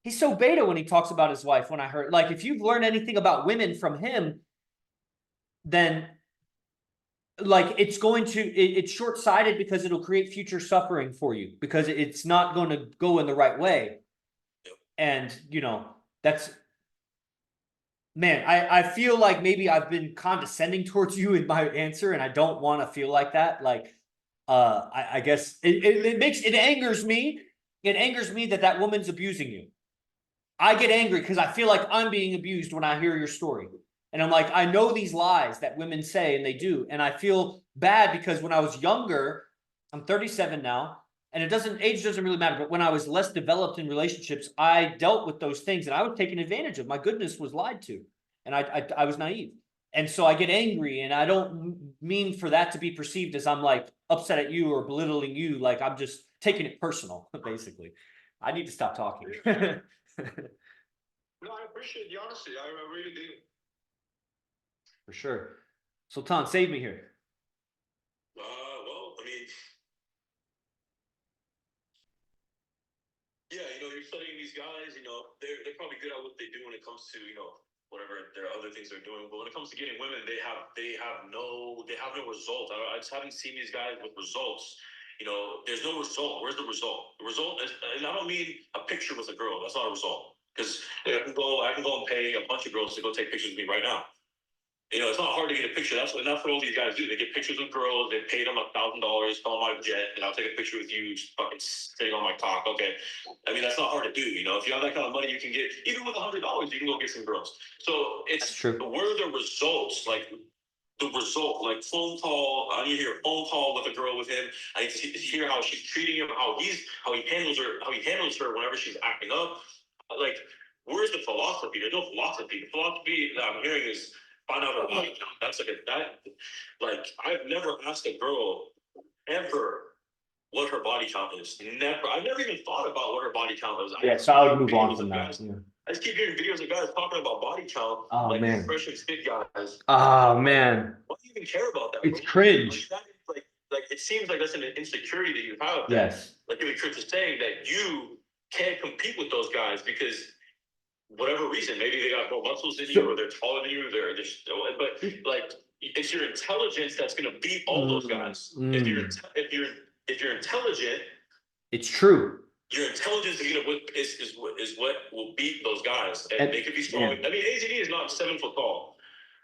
He's so beta when he talks about his wife. When I heard, like, if you've learned anything about women from him, then like it's short-sighted, because it'll create future suffering for you, because it's not going to go in the right way. And that's, man, I feel like maybe I've been condescending towards you in my answer, and I don't want to feel like that. Like, I guess it angers me. It angers me that woman's abusing you. I get angry because I feel like I'm being abused when I hear your story. And I'm like, I know these lies that women say, and they do. And I feel bad because when I was younger, I'm 37 now, and age doesn't really matter. But when I was less developed in relationships, I dealt with those things, and I was taken advantage of. My goodness was lied to, and I was naive. And so I get angry, and I don't mean for that to be perceived as I'm like upset at you or belittling you. Like, I'm just taking it personal, basically. I need to stop talking.
No, I appreciate the honesty. I really do.
For sure. Sultan, save me here.
Well, I mean, yeah, you're studying these guys, they're probably good at what they do when it comes to, whatever their other things they're doing. But when it comes to getting women, they have no result. I just haven't seen these guys with results. There's no result. Where's the result? The result is, and I don't mean a picture with a girl. That's not a result. Because I can go and pay a bunch of girls to go take pictures of me right now. It's not hard to get a picture. That's what all these guys do. They get pictures of girls. They pay them $1,000 on my jet, and I'll take a picture with you just fucking sitting on my cock. Okay, I mean, that's not hard to do. If you have that kind of money, you can get, even with $100, you can go get some girls. So it's true. Where are the results? Like the result, like phone call. I need to hear a phone call with a girl with him. I need to hear how she's treating him, how he handles her whenever she's acting up. Like, where's the philosophy? There's no philosophy. The philosophy that I'm hearing is find out her body count. That's like I've never asked a girl ever what her body count is. Never. I've never even thought about what her body count is.
Yeah, so I would move on from that. Yeah.
I just keep hearing videos of guys talking about body count.
Oh,
like
man.
fresh and fit guys.
Oh, man.
Why do you even care about that?
It's cringe.
Like it seems like that's an insecurity that you have.
Yes.
Like Chris is saying that you can't compete with those guys because whatever reason, maybe they got more muscles than you, or they're taller than you, they're just. But like, it's your intelligence that's going to beat all those guys. If you're intelligent,
it's true.
Your intelligence is what will beat those guys, and they could be strong. Yeah. I mean, AZD is not 7 foot tall.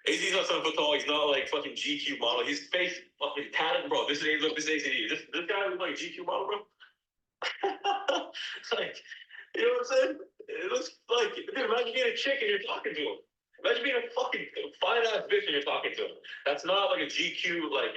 AZD is not 7 foot tall. He's not like fucking GQ model. His face fucking tatted, bro. This is AZD. This guy looks like a GQ model, bro. Like, you know what I'm saying? It looks like, dude, imagine being a chick and you're talking to him. Imagine being a fucking fine ass bitch and you're talking to him. That's not like a GQ, like,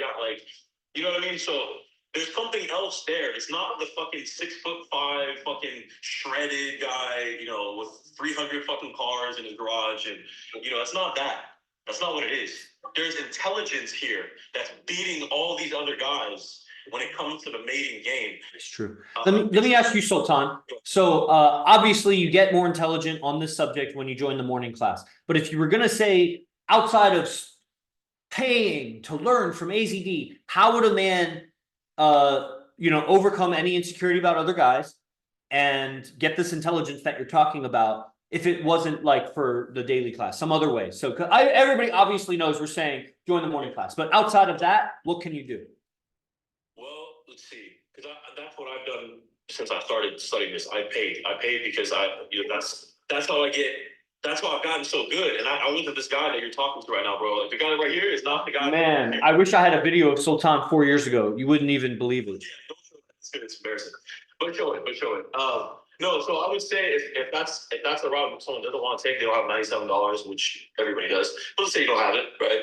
you know what I mean? So there's something else there. It's not the fucking 6'5" fucking shredded guy, with 300 fucking cars in his garage, and it's not that. That's not what it is. There's intelligence here that's beating all these other guys when it comes to the mating game.
It's true. Let me ask you, Sultan. So obviously you get more intelligent on this subject when you join the morning class. But if you were going to say, outside of paying to learn from AZD, how would a man overcome any insecurity about other guys and get this intelligence that you're talking about, if it wasn't like for the daily class, some other way? So everybody obviously knows we're saying join the morning class, but outside of that, what can you do?
Well, let's see, because that's what I've done since I started studying this, I paid because that's how I get. That's how I've gotten so good. And I wasn't this guy that you're talking to right now, bro. Like the guy right here is not the guy.
Man, I wish I had a video of Sultan 4 years ago. You wouldn't even believe it.
Yeah, don't show that. It's embarrassing. But show it. No, so I would say if that's the route someone doesn't want to take, they don't have $97, which everybody does. But let's say you don't have it, right?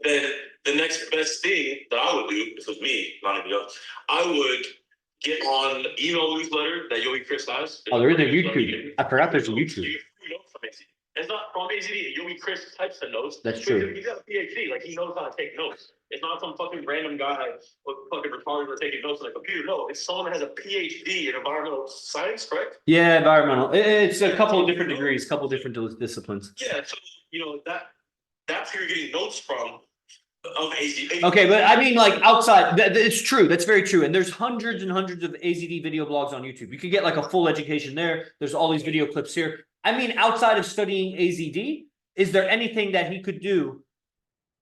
Then the next best thing that I would do, if it was me, not even you, I would get on email newsletter that Yogi Chris has.
Oh, there is a YouTube. I forgot there's a YouTube.
You get notes from AZD. It's not from AZD. Yogi Chris types the notes.
That's true.
He's got a PhD. Like he knows how to take notes. It's not some fucking random guy with fucking retarded or taking notes on a computer. No, it's someone that has a PhD in environmental science, correct?
Yeah, environmental. It's a couple of different degrees, couple of different disciplines.
Yeah, so that's who you're getting notes from of AZD.
Okay, but I mean, like outside, it's true. That's very true. And there's hundreds and hundreds of AZD video blogs on YouTube. You could get like a full education there. There's all these video clips here. I mean, outside of studying AZD, is there anything that he could do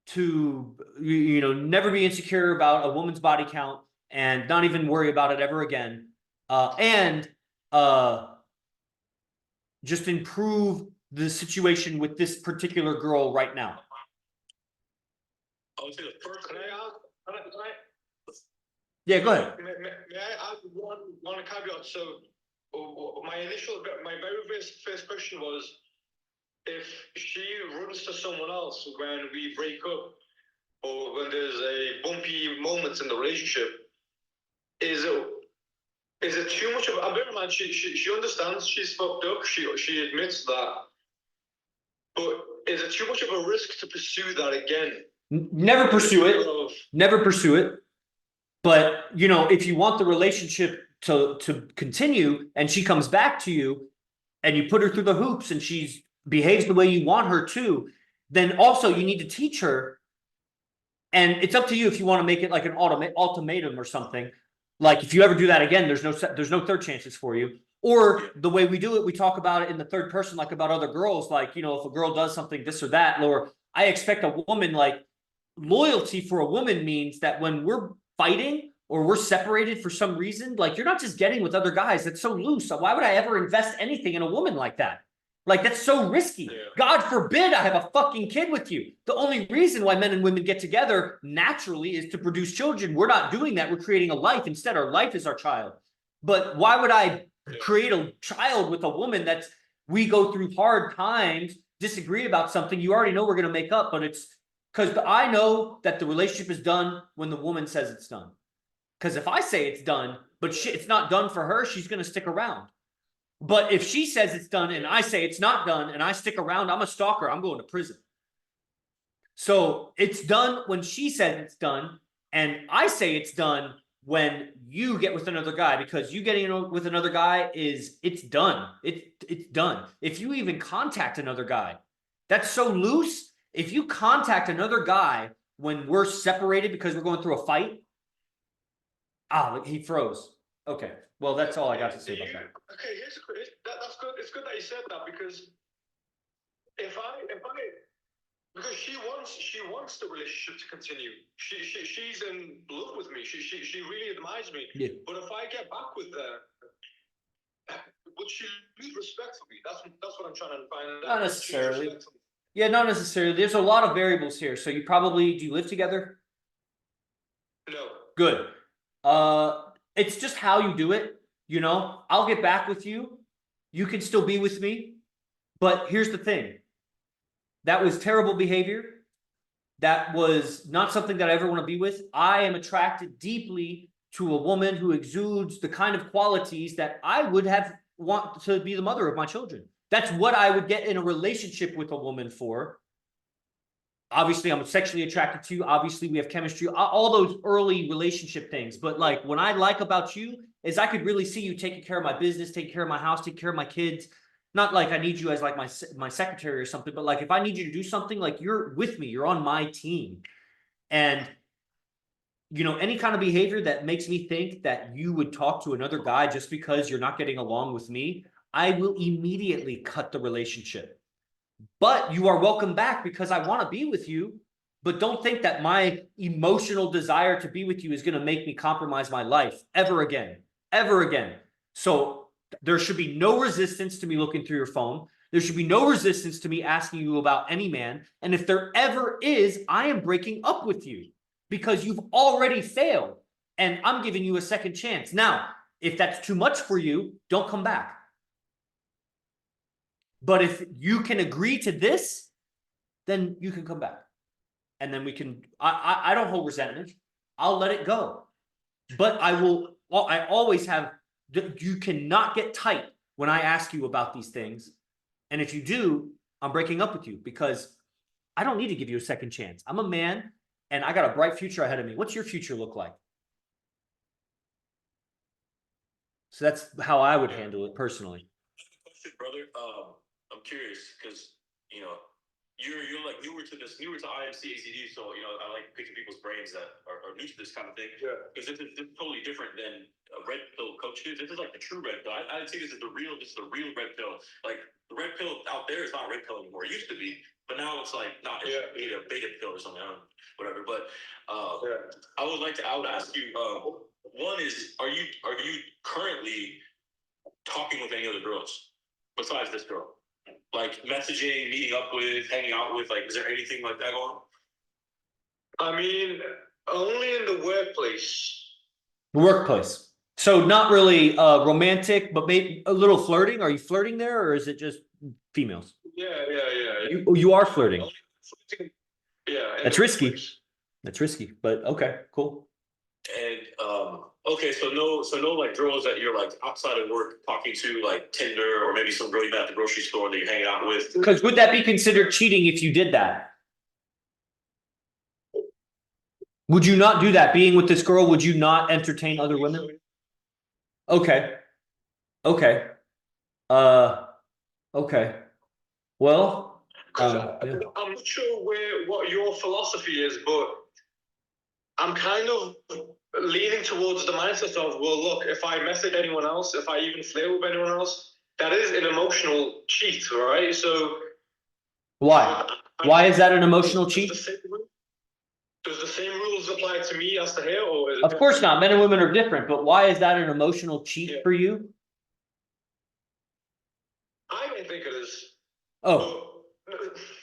to, never be insecure about a woman's body count and not even worry about it ever again? And just improve the situation with this particular girl right now?
I would say the first. Can I?
Yeah, go ahead.
May I add one caveat? So, my very first question was, if she runs to someone else when we break up, or when there's a bumpy moment in the relationship, is it too much of? I bear in mind she understands she's fucked up. She admits that, but is it too much of a risk to pursue that again?
Never pursue it. Never pursue it. But, if you want the relationship to continue and she comes back to you and you put her through the hoops and she behaves the way you want her to, then also you need to teach her. And it's up to you if you want to make it like an ultimatum or something. Like if you ever do that again, there's no third chances for you. Or the way we do it, we talk about it in the third person, like about other girls. Like, if a girl does something, this or that, or I expect a woman, like loyalty for a woman means that when we're fighting or we're separated for some reason, like you're not just getting with other guys. That's so loose. So why would I ever invest anything in a woman like that? Like that's so risky. Yeah. God forbid I have a fucking kid with you. The only reason why men and women get together naturally is to produce children. We're not doing that. We're creating a life. Instead, our life is our child. But why would I create a child with a woman that's, we go through hard times, disagree about something, you already know we're going to make up, but it's because I know that the relationship is done when the woman says it's done. Because if I say it's done, but it's not done for her, she's going to stick around. But if she says it's done and I say it's not done and I stick around, I'm a stalker. I'm going to prison. So it's done when she says it's done. And I say it's done when you get with another guy, because you getting with another guy it's done. It's done. If you even contact another guy, that's so loose. If you contact another guy when we're separated because we're going through a fight, he froze. Okay, well, that's all I got to say about that.
Okay, that's good. It's good that you said that, because because she wants the relationship to continue. She's in love with me. She really admires me. Yeah. But if I get back with her, would she lose respect for me? That's what I'm trying to find out.
Not necessarily. Yeah, not necessarily. There's a lot of variables here. So do you live together?
No.
Good. It's just how you do it. I'll get back with you. You can still be with me. But here's the thing. That was terrible behavior. That was not something that I ever want to be with. I am attracted deeply to a woman who exudes the kind of qualities that I would want to be the mother of my children. That's what I would get in a relationship with a woman for. Obviously, I'm sexually attracted to you. Obviously, we have chemistry, all those early relationship things. But like what I like about you is I could really see you taking care of my business, taking care of my house, taking care of my kids. Not like I need you as like my secretary or something, but like if I need you to do something, like you're with me, you're on my team. And any kind of behavior that makes me think that you would talk to another guy just because you're not getting along with me, I will immediately cut the relationship. But you are welcome back because I want to be with you. But don't think that my emotional desire to be with you is going to make me compromise my life ever again. Ever again. So there should be no resistance to me looking through your phone. There should be no resistance to me asking you about any man. And if there ever is, I am breaking up with you because you've already failed and I'm giving you a second chance. Now, if that's too much for you, don't come back. But if you can agree to this, then you can come back. And then we can, I don't hold resentment. I'll let it go. But I always have, you cannot get tight when I ask you about these things. And if you do, I'm breaking up with you because I don't need to give you a second chance. I'm a man and I got a bright future ahead of me. What's your future look like? So that's how I would handle it personally.
Question, brother. I'm curious because you're like newer to IMC AZD, so I like picking people's brains that are new to this kind of thing.
Yeah.
Because this is totally different than a red pill coach is. This is like the true red pill. I'd say this is the real red pill. Like the red pill out there is not red pill anymore. It used to be, but now it's like not beta pill or something. I don't know, whatever. But I would ask you. One is, are you currently talking with any other girls besides this girl? Like messaging, meeting up with, hanging out with, like, is there anything like that going on?
I mean, only in the workplace.
Workplace. So not really romantic, but maybe a little flirting. Are you flirting there or is it just females?
Yeah.
You are flirting.
Yeah.
That's risky. That's risky, but okay, cool.
And okay, so no like girls that you're like outside of work talking to, like Tinder, or maybe some girl you met at the grocery store that you're hanging out with.
Because would that be considered cheating if you did that? Would you not do that? Being with this girl, would you not entertain other women? Okay. Okay. Okay. Well,
I'm not sure what your philosophy is, but I'm kind of leaning towards the mindset of, well, look, if I message anyone else, if I even flirt with anyone else, that is an emotional cheat, right? So
why? Why is that an emotional cheat?
Does the same rules apply to me as to her, or is it?
Of course not. Men and women are different, but why is that an emotional cheat for you?
I don't think it is.
Oh.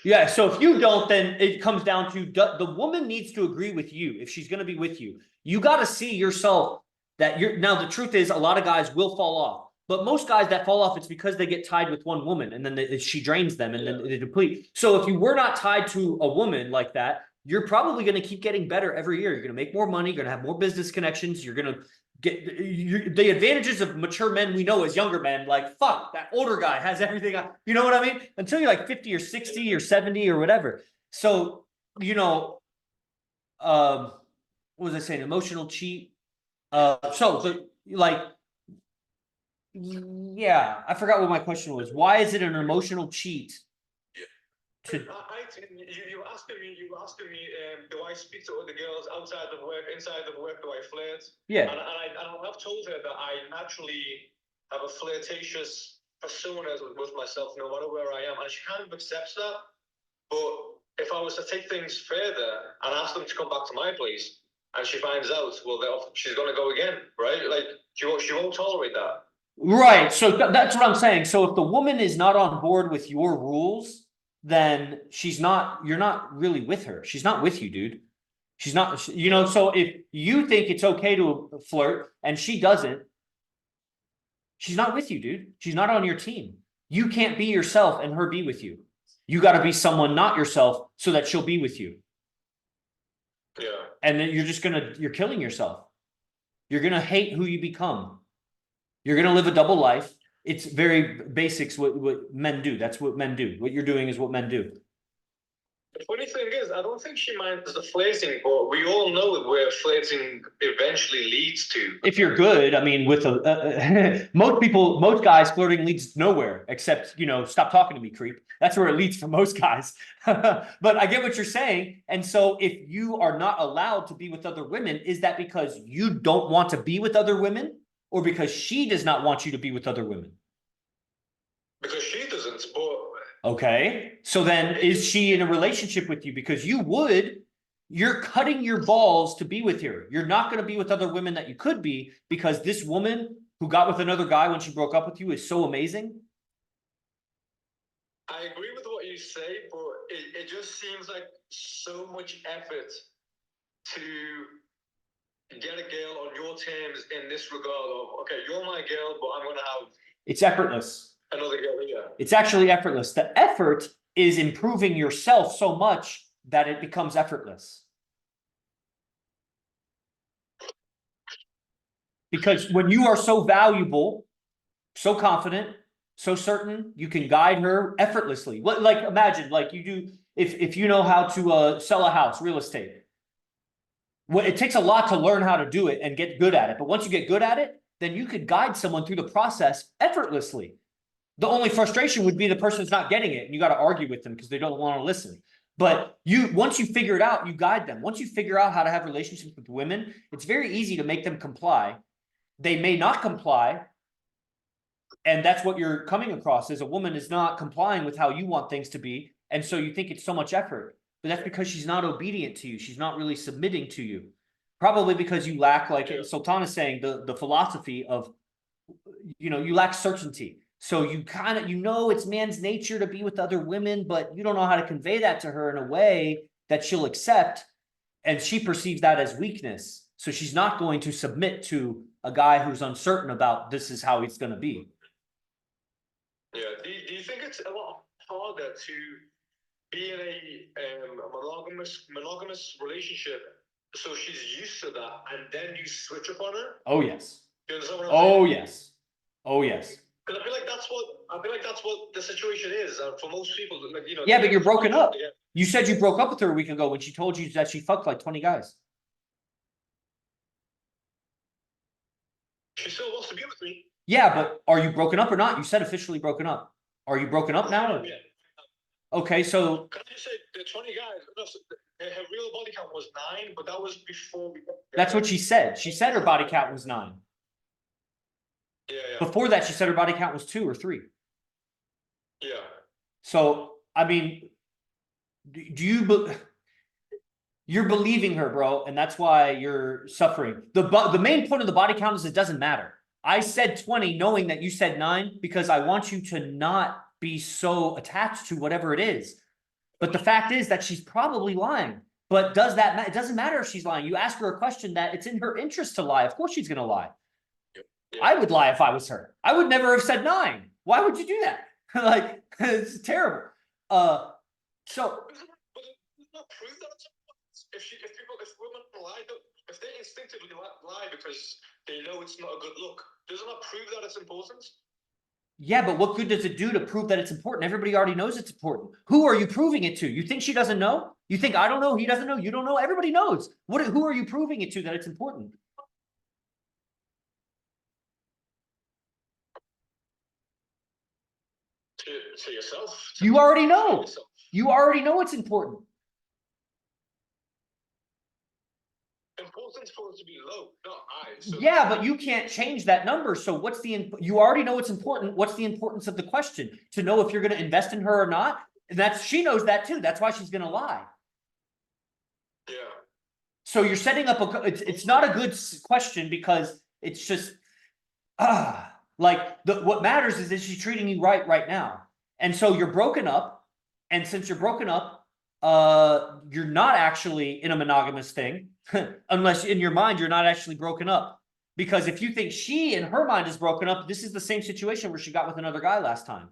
Yeah, so if you don't, then it comes down to the woman needs to agree with you if she's going to be with you. You got to see yourself that you're now. The truth is, a lot of guys will fall off, but most guys that fall off, it's because they get tied with one woman and then she drains them and then they deplete. So if you were not tied to a woman like that, you're probably going to keep getting better every year. You're going to make more money. You're going to have more business connections. You're going to get the advantages of mature men we know as younger men. Like, fuck, that older guy has everything. You know what I mean? Until you're like 50 or 60 or 70 or whatever. So, what was I saying? Emotional cheat. Yeah, I forgot what my question was. Why is it an emotional cheat?
You asking me, do I speak to other girls outside of work, inside of work? Do I flirt?
Yeah.
And I have told her that I naturally have a flirtatious persona with myself, no matter where I am, and she kind of accepts that. But if I was to take things further and ask them to come back to my place, and she finds out, well, she's going to go again, right? Like she won't tolerate that.
Right. So that's what I'm saying. So if the woman is not on board with your rules, then you're not really with her. She's not with you, dude. She's not, so if you think it's okay to flirt and she doesn't, she's not with you, dude. She's not on your team. You can't be yourself and her be with you. You got to be someone not yourself so that she'll be with you.
Yeah.
And then you're killing yourself. You're going to hate who you become. You're going to live a double life. It's very basics what men do. That's what men do. What you're doing is what men do.
The funny thing is, I don't think she minds the flirting, but we all know where flirting eventually leads to.
If you're good, I mean, with most guys, flirting leads nowhere except, stop talking to me, creep. That's where it leads for most guys. But I get what you're saying. And so if you are not allowed to be with other women, is that because you don't want to be with other women? Or because she does not want you to be with other women?
Because she doesn't, but...
Okay. So then is she in a relationship with you? Because you're cutting your balls to be with her. You're not going to be with other women that you could be because this woman who got with another guy when she broke up with you is so amazing?
I agree with what you say, but it just seems like so much effort to get a girl on your terms in this regard of, okay, you're my girl, but I'm gonna have
It's effortless.
another girl here.
It's actually effortless. The effort is improving yourself so much that it becomes effortless. Because when you are so valuable, so confident, so certain, you can guide her effortlessly. Like imagine, like you do, if you know how to sell a house, real estate. Well, it takes a lot to learn how to do it and get good at it. But once you get good at it, then you could guide someone through the process effortlessly. The only frustration would be the person's not getting it, and you got to argue with them because they don't want to listen. But once you figure it out, you guide them. Once you figure out how to have relationships with women, it's very easy to make them comply. They may not comply. And that's what you're coming across is a woman is not complying with how you want things to be. And so you think it's so much effort, but that's because she's not obedient to you. She's not really submitting to you. Probably because you lack, like Sultan is saying, the philosophy of, you lack certainty. So you kind of, it's man's nature to be with other women, but you don't know how to convey that to her in a way that she'll accept. And she perceives that as weakness. So she's not going to submit to a guy who's uncertain about this is how he's going to be.
Yeah. Do you think it's a lot harder to be in a monogamous relationship, so she's used to that, and then you switch up on her?
Oh yes.
You understand what I'm
Oh
saying?
yes. Oh yes.
Because I feel like that's what the situation is for most people. Like,
Yeah, but you're broken up. You said you broke up with her a week ago when she told you that she fucked like 20 guys.
She still wants to be with me.
Yeah, but are you broken up or not? You said officially broken up. Are you broken up now?
Yeah.
Okay, so
Can I just say the 20 guys? No, her real body count was 9, but that was before we.
that's what she said. She said her body count was 9.
Yeah.
Before that, she said her body count was 2 or 3.
Yeah.
So I mean, you're believing her, bro, and that's why you're suffering. The main point of the body count is it doesn't matter. I said 20 knowing that you said 9 because I want you to not be so attached to whatever it is. But the fact is that she's probably lying. But does that matter? It doesn't matter if she's lying. You ask her a question that it's in her interest to lie. Of course she's going to lie.
Yeah.
I would lie if I was her. I would never have said 9. Why would you do that? Like, it's terrible. So
But it's not proof that if women lie, if they instinctively lie because they know it's not a good look, does it not prove that it's important?
yeah, but what good does it do to prove that it's important? Everybody already knows it's important. Who are you proving it to? You think she doesn't know? You think I don't know? He doesn't know? You don't know? Everybody knows. Who are you proving it to that it's important?
To yourself.
You already know.
Yourself.
You already know it's important.
Importance for it to be low, not high. So
Yeah, but you can't change that number. So you already know it's important. What's the importance of the question? To know if you're going to invest in her or not? And she knows that too. That's why she's going to lie.
Yeah.
So you're setting up it's not a good question because it's just what matters is she treating you right now? And so you're broken up, and since you're broken up, you're not actually in a monogamous thing, unless in your mind you're not actually broken up. Because if you think she in her mind is broken up, this is the same situation where she got with another guy last time.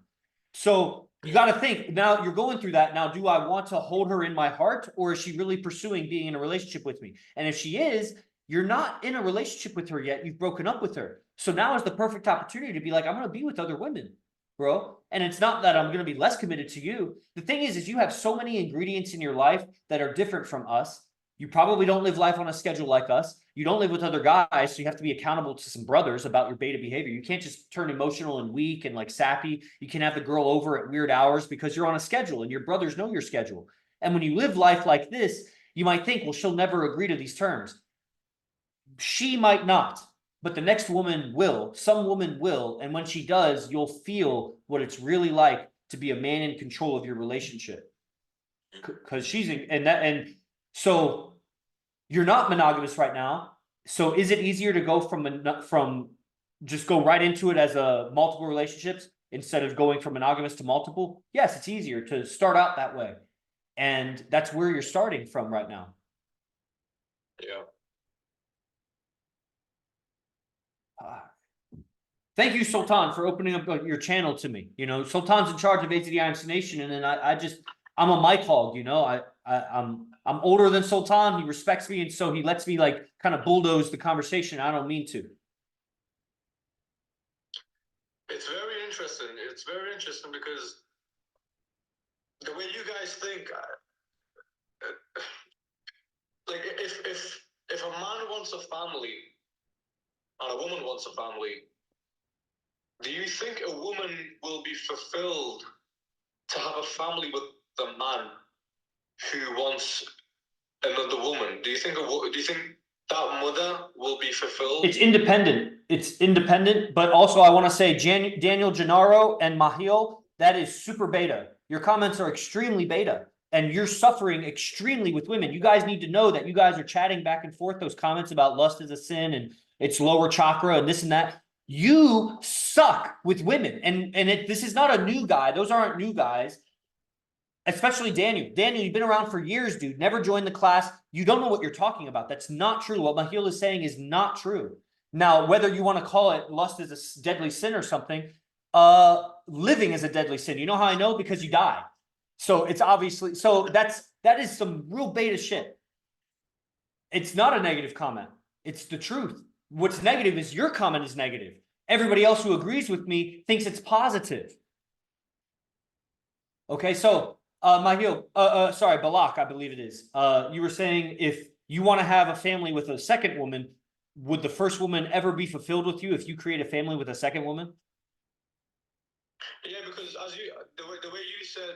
So you got to think now. You're going through that now. Do I want to hold her in my heart, or is she really pursuing being in a relationship with me? And if she is, you're not in a relationship with her yet. You've broken up with her. So now is the perfect opportunity to be like, I'm going to be with other women, bro. And it's not that I'm going to be less committed to you. The thing is you have so many ingredients in your life that are different from us. You probably don't live life on a schedule like us. You don't live with other guys, so you have to be accountable to some brothers about your beta behavior. You can't just turn emotional and weak and like sappy. You can have the girl over at weird hours because you're on a schedule and your brothers know your schedule. And when you live life like this, you might think, well, she'll never agree to these terms. She might not, but the next woman will. Some woman will. And when she does, you'll feel what it's really like to be a man in control of your relationship. Because she's in, so you're not monogamous right now. So is it easier to go from just go right into it as a multiple relationships instead of going from monogamous to multiple, yes, it's easier to start out that way. And that's where you're starting from right now.
Yeah.
Thank you, Sultan, for opening up your channel to me. You know, Sultan's in charge of AZD'S Nation, and then I'm a mic hog. You know, I'm older than Sultan. He respects me, and so he lets me like kind of bulldoze the conversation. I don't mean to.
It's very interesting. It's very interesting because the way you guys think, like if a man wants a family and a woman wants a family, do you think a woman will be fulfilled to have a family with the man who wants another woman? Do you think that mother will be fulfilled?
It's independent. It's independent, but also I want to say Daniel Gennaro and Mahil, that is super beta. Your comments are extremely beta, and you're suffering extremely with women. You guys need to know that you guys are chatting back and forth those comments about lust is a sin and it's lower chakra and this and that. You suck with women, and this is not a new guy. Those aren't new guys. Especially Daniel. Daniel, you've been around for years, dude. Never joined the class. You don't know what you're talking about. That's not true. What Mahil is saying is not true. Now, whether you want to call it lust is a deadly sin or something, living is a deadly sin. You know how I know? Because you die. So it's obviously, so that is some real beta shit. It's not a negative comment. It's the truth. What's negative is your comment is negative. Everybody else who agrees with me thinks it's positive. Okay, so Mahil, sorry, Balak, I believe it is. You were saying if you want to have a family with a second woman, would the first woman ever be fulfilled with you if you create a family with a second woman?
Yeah, because the way you said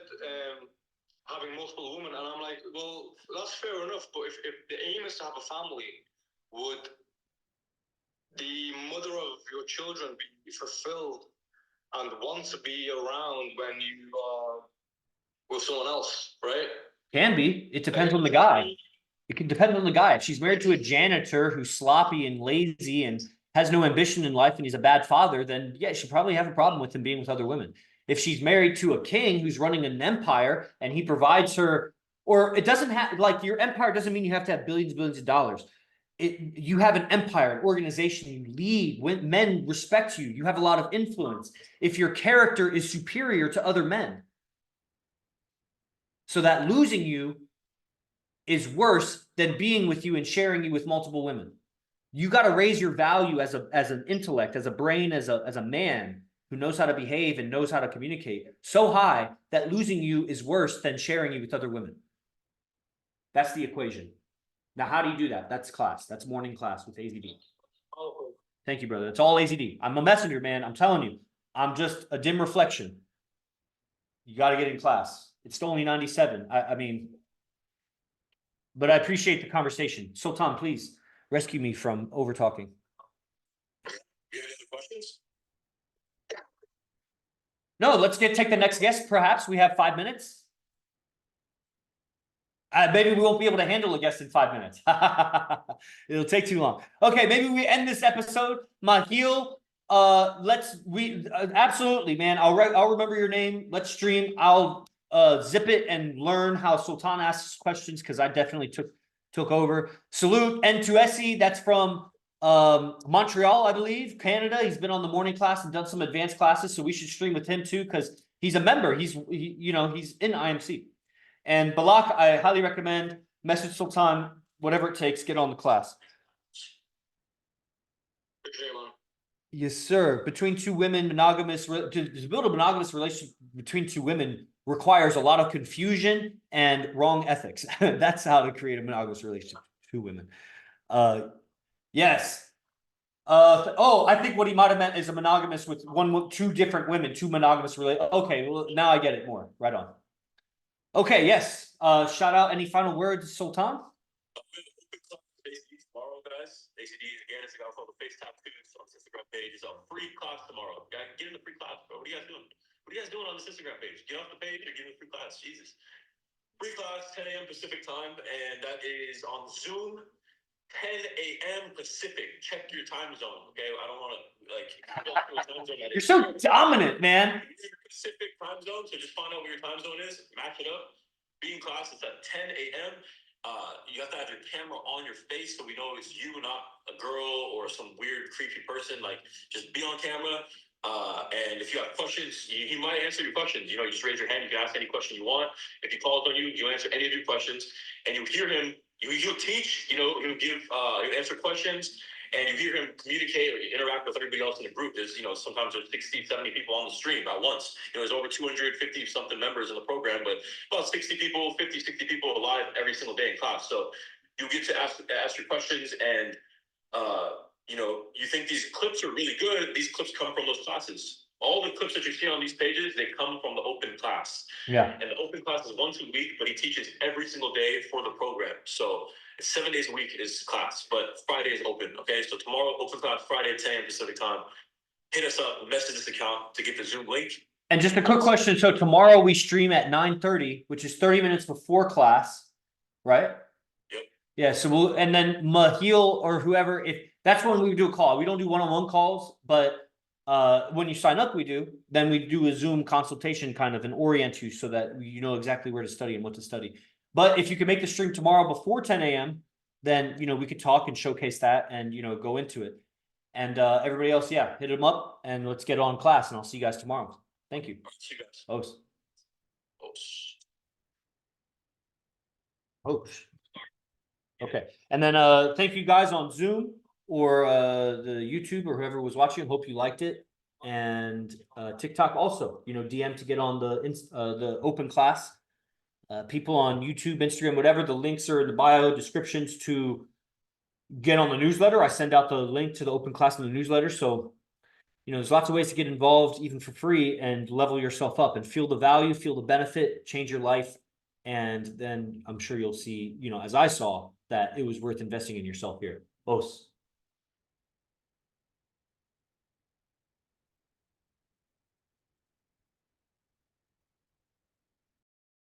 having multiple women, and I'm like, well, that's fair enough. But if the aim is to have a family, would the mother of your children be fulfilled and want to be around when you are with someone else, right?
Can be. It depends on the guy. It can depend on the guy. If she's married to a janitor who's sloppy and lazy and has no ambition in life and he's a bad father, then yeah, she probably have a problem with him being with other women. If she's married to a king who's running an empire and he provides her, or it doesn't have, like, your empire doesn't mean you have to have billions and billions of dollars. You have an empire, an organization, you lead, when men respect you, you have a lot of influence. If your character is superior to other men, so that losing you is worse than being with you and sharing you with multiple women. You got to raise your value as an intellect, as a brain, as a man who knows how to behave and knows how to communicate so high that losing you is worse than sharing you with other women. That's the equation. Now, how do you do that? That's class. That's morning class with AZD.
Oh,
Thank you, brother. It's all AZD. I'm a messenger, man. I'm telling you. I'm just a dim reflection. You got to get in class. It's only 97. I mean, but I appreciate the conversation. Sultan, please rescue me from over talking.
You have any other questions?
No, let's take the next guest. Perhaps we have 5 minutes. Maybe we won't be able to handle a guest in 5 minutes. It'll take too long. Okay, maybe we end this episode. Mahil, absolutely, man. I'll remember your name. Let's stream. I'll zip it and learn how Sultan asks questions because I definitely took over. Salute N2SE. That's from Montreal, I believe, Canada. He's been on the morning class and done some advanced classes, so we should stream with him too because he's a member. He's in IMC. And Balak, I highly recommend. Message Sultan, whatever it takes, get on the class. Yes, sir. Between two women, to build a monogamous relationship between two women requires a lot of confusion and wrong ethics. That's how to create a monogamous relationship with two women. Yes. I think what he might have meant is a monogamous with two different women, two monogamous Okay, well, now I get it more. Right on. Okay, yes. Shout out any final words, Sultan?
Tomorrow, guys. AZD'S again. It's got the face tattoos on the Instagram page. It's a free class tomorrow. Guys, get in the free class, bro. What are you guys doing? What are you guys doing on this Instagram page? Get off the page or get in the free class. Jesus. Free class, 10 a.m. Pacific time, and that is on Zoom. 10 a.m. Pacific. Check your time zone, okay? I don't want to like go through a time zone that
You're
is
so dominant, man.
Pacific time zone. So just find out what your time zone is, match it up. Be in class. It's at 10 a.m. You have to have your camera on your face so we know it's you, not a girl or some weird creepy person. Like, just be on camera. And if you have questions, he might answer your questions. You know, you just raise your hand. You can ask any question you want. If he calls on you, you answer any of your questions, and you hear him. He'll teach. You know, he'll give. He'll answer questions, and you hear him communicate or interact with everybody else in the group. There's, you know, sometimes there's 60, 70 people on the stream at once. You know, there's over 250 something members in the program, but about 60 people, 50, 60 people live every single day in class. So you get to ask your questions, and you know, you think these clips are really good. These clips come from those classes. All the clips that you see on these pages, they come from the open class.
Yeah.
And the open class is once a week, but he teaches every single day for the program. So it's 7 days a week is class, but Friday is open. Okay, so tomorrow open class, Friday at 10 a.m. Pacific time. Hit us up, message this account to get the Zoom link.
And just a quick question. So tomorrow we stream at 9:30, which is 30 minutes before class, right?
Yep.
Yeah. So we'll, and then Mahil or whoever, if that's when we do a call. We don't do one-on-one calls, but when you sign up, we do. Then we do a Zoom consultation kind of and orient you so that you know exactly where to study and what to study. But if you can make the stream tomorrow before 10 a.m., then, you know, we could talk and showcase that and, you know, go into it. And everybody else, yeah, hit them up and let's get on class, and I'll see you guys tomorrow. Thank you.
See you guys.
Host.
Oh.
Host. Okay. And then thank you guys on Zoom or the YouTube or whoever was watching. Hope you liked it. And TikTok also, you know, DM to get on the open class. People on YouTube, Instagram, whatever, the links are in the bio descriptions to get on the newsletter. I send out the link to the open class in the newsletter. So, you know, there's lots of ways to get involved, even for free, and level yourself up and feel the value, feel the benefit, change your life. And then I'm sure you'll see, you know, as I saw, that it was worth investing in yourself here. Os.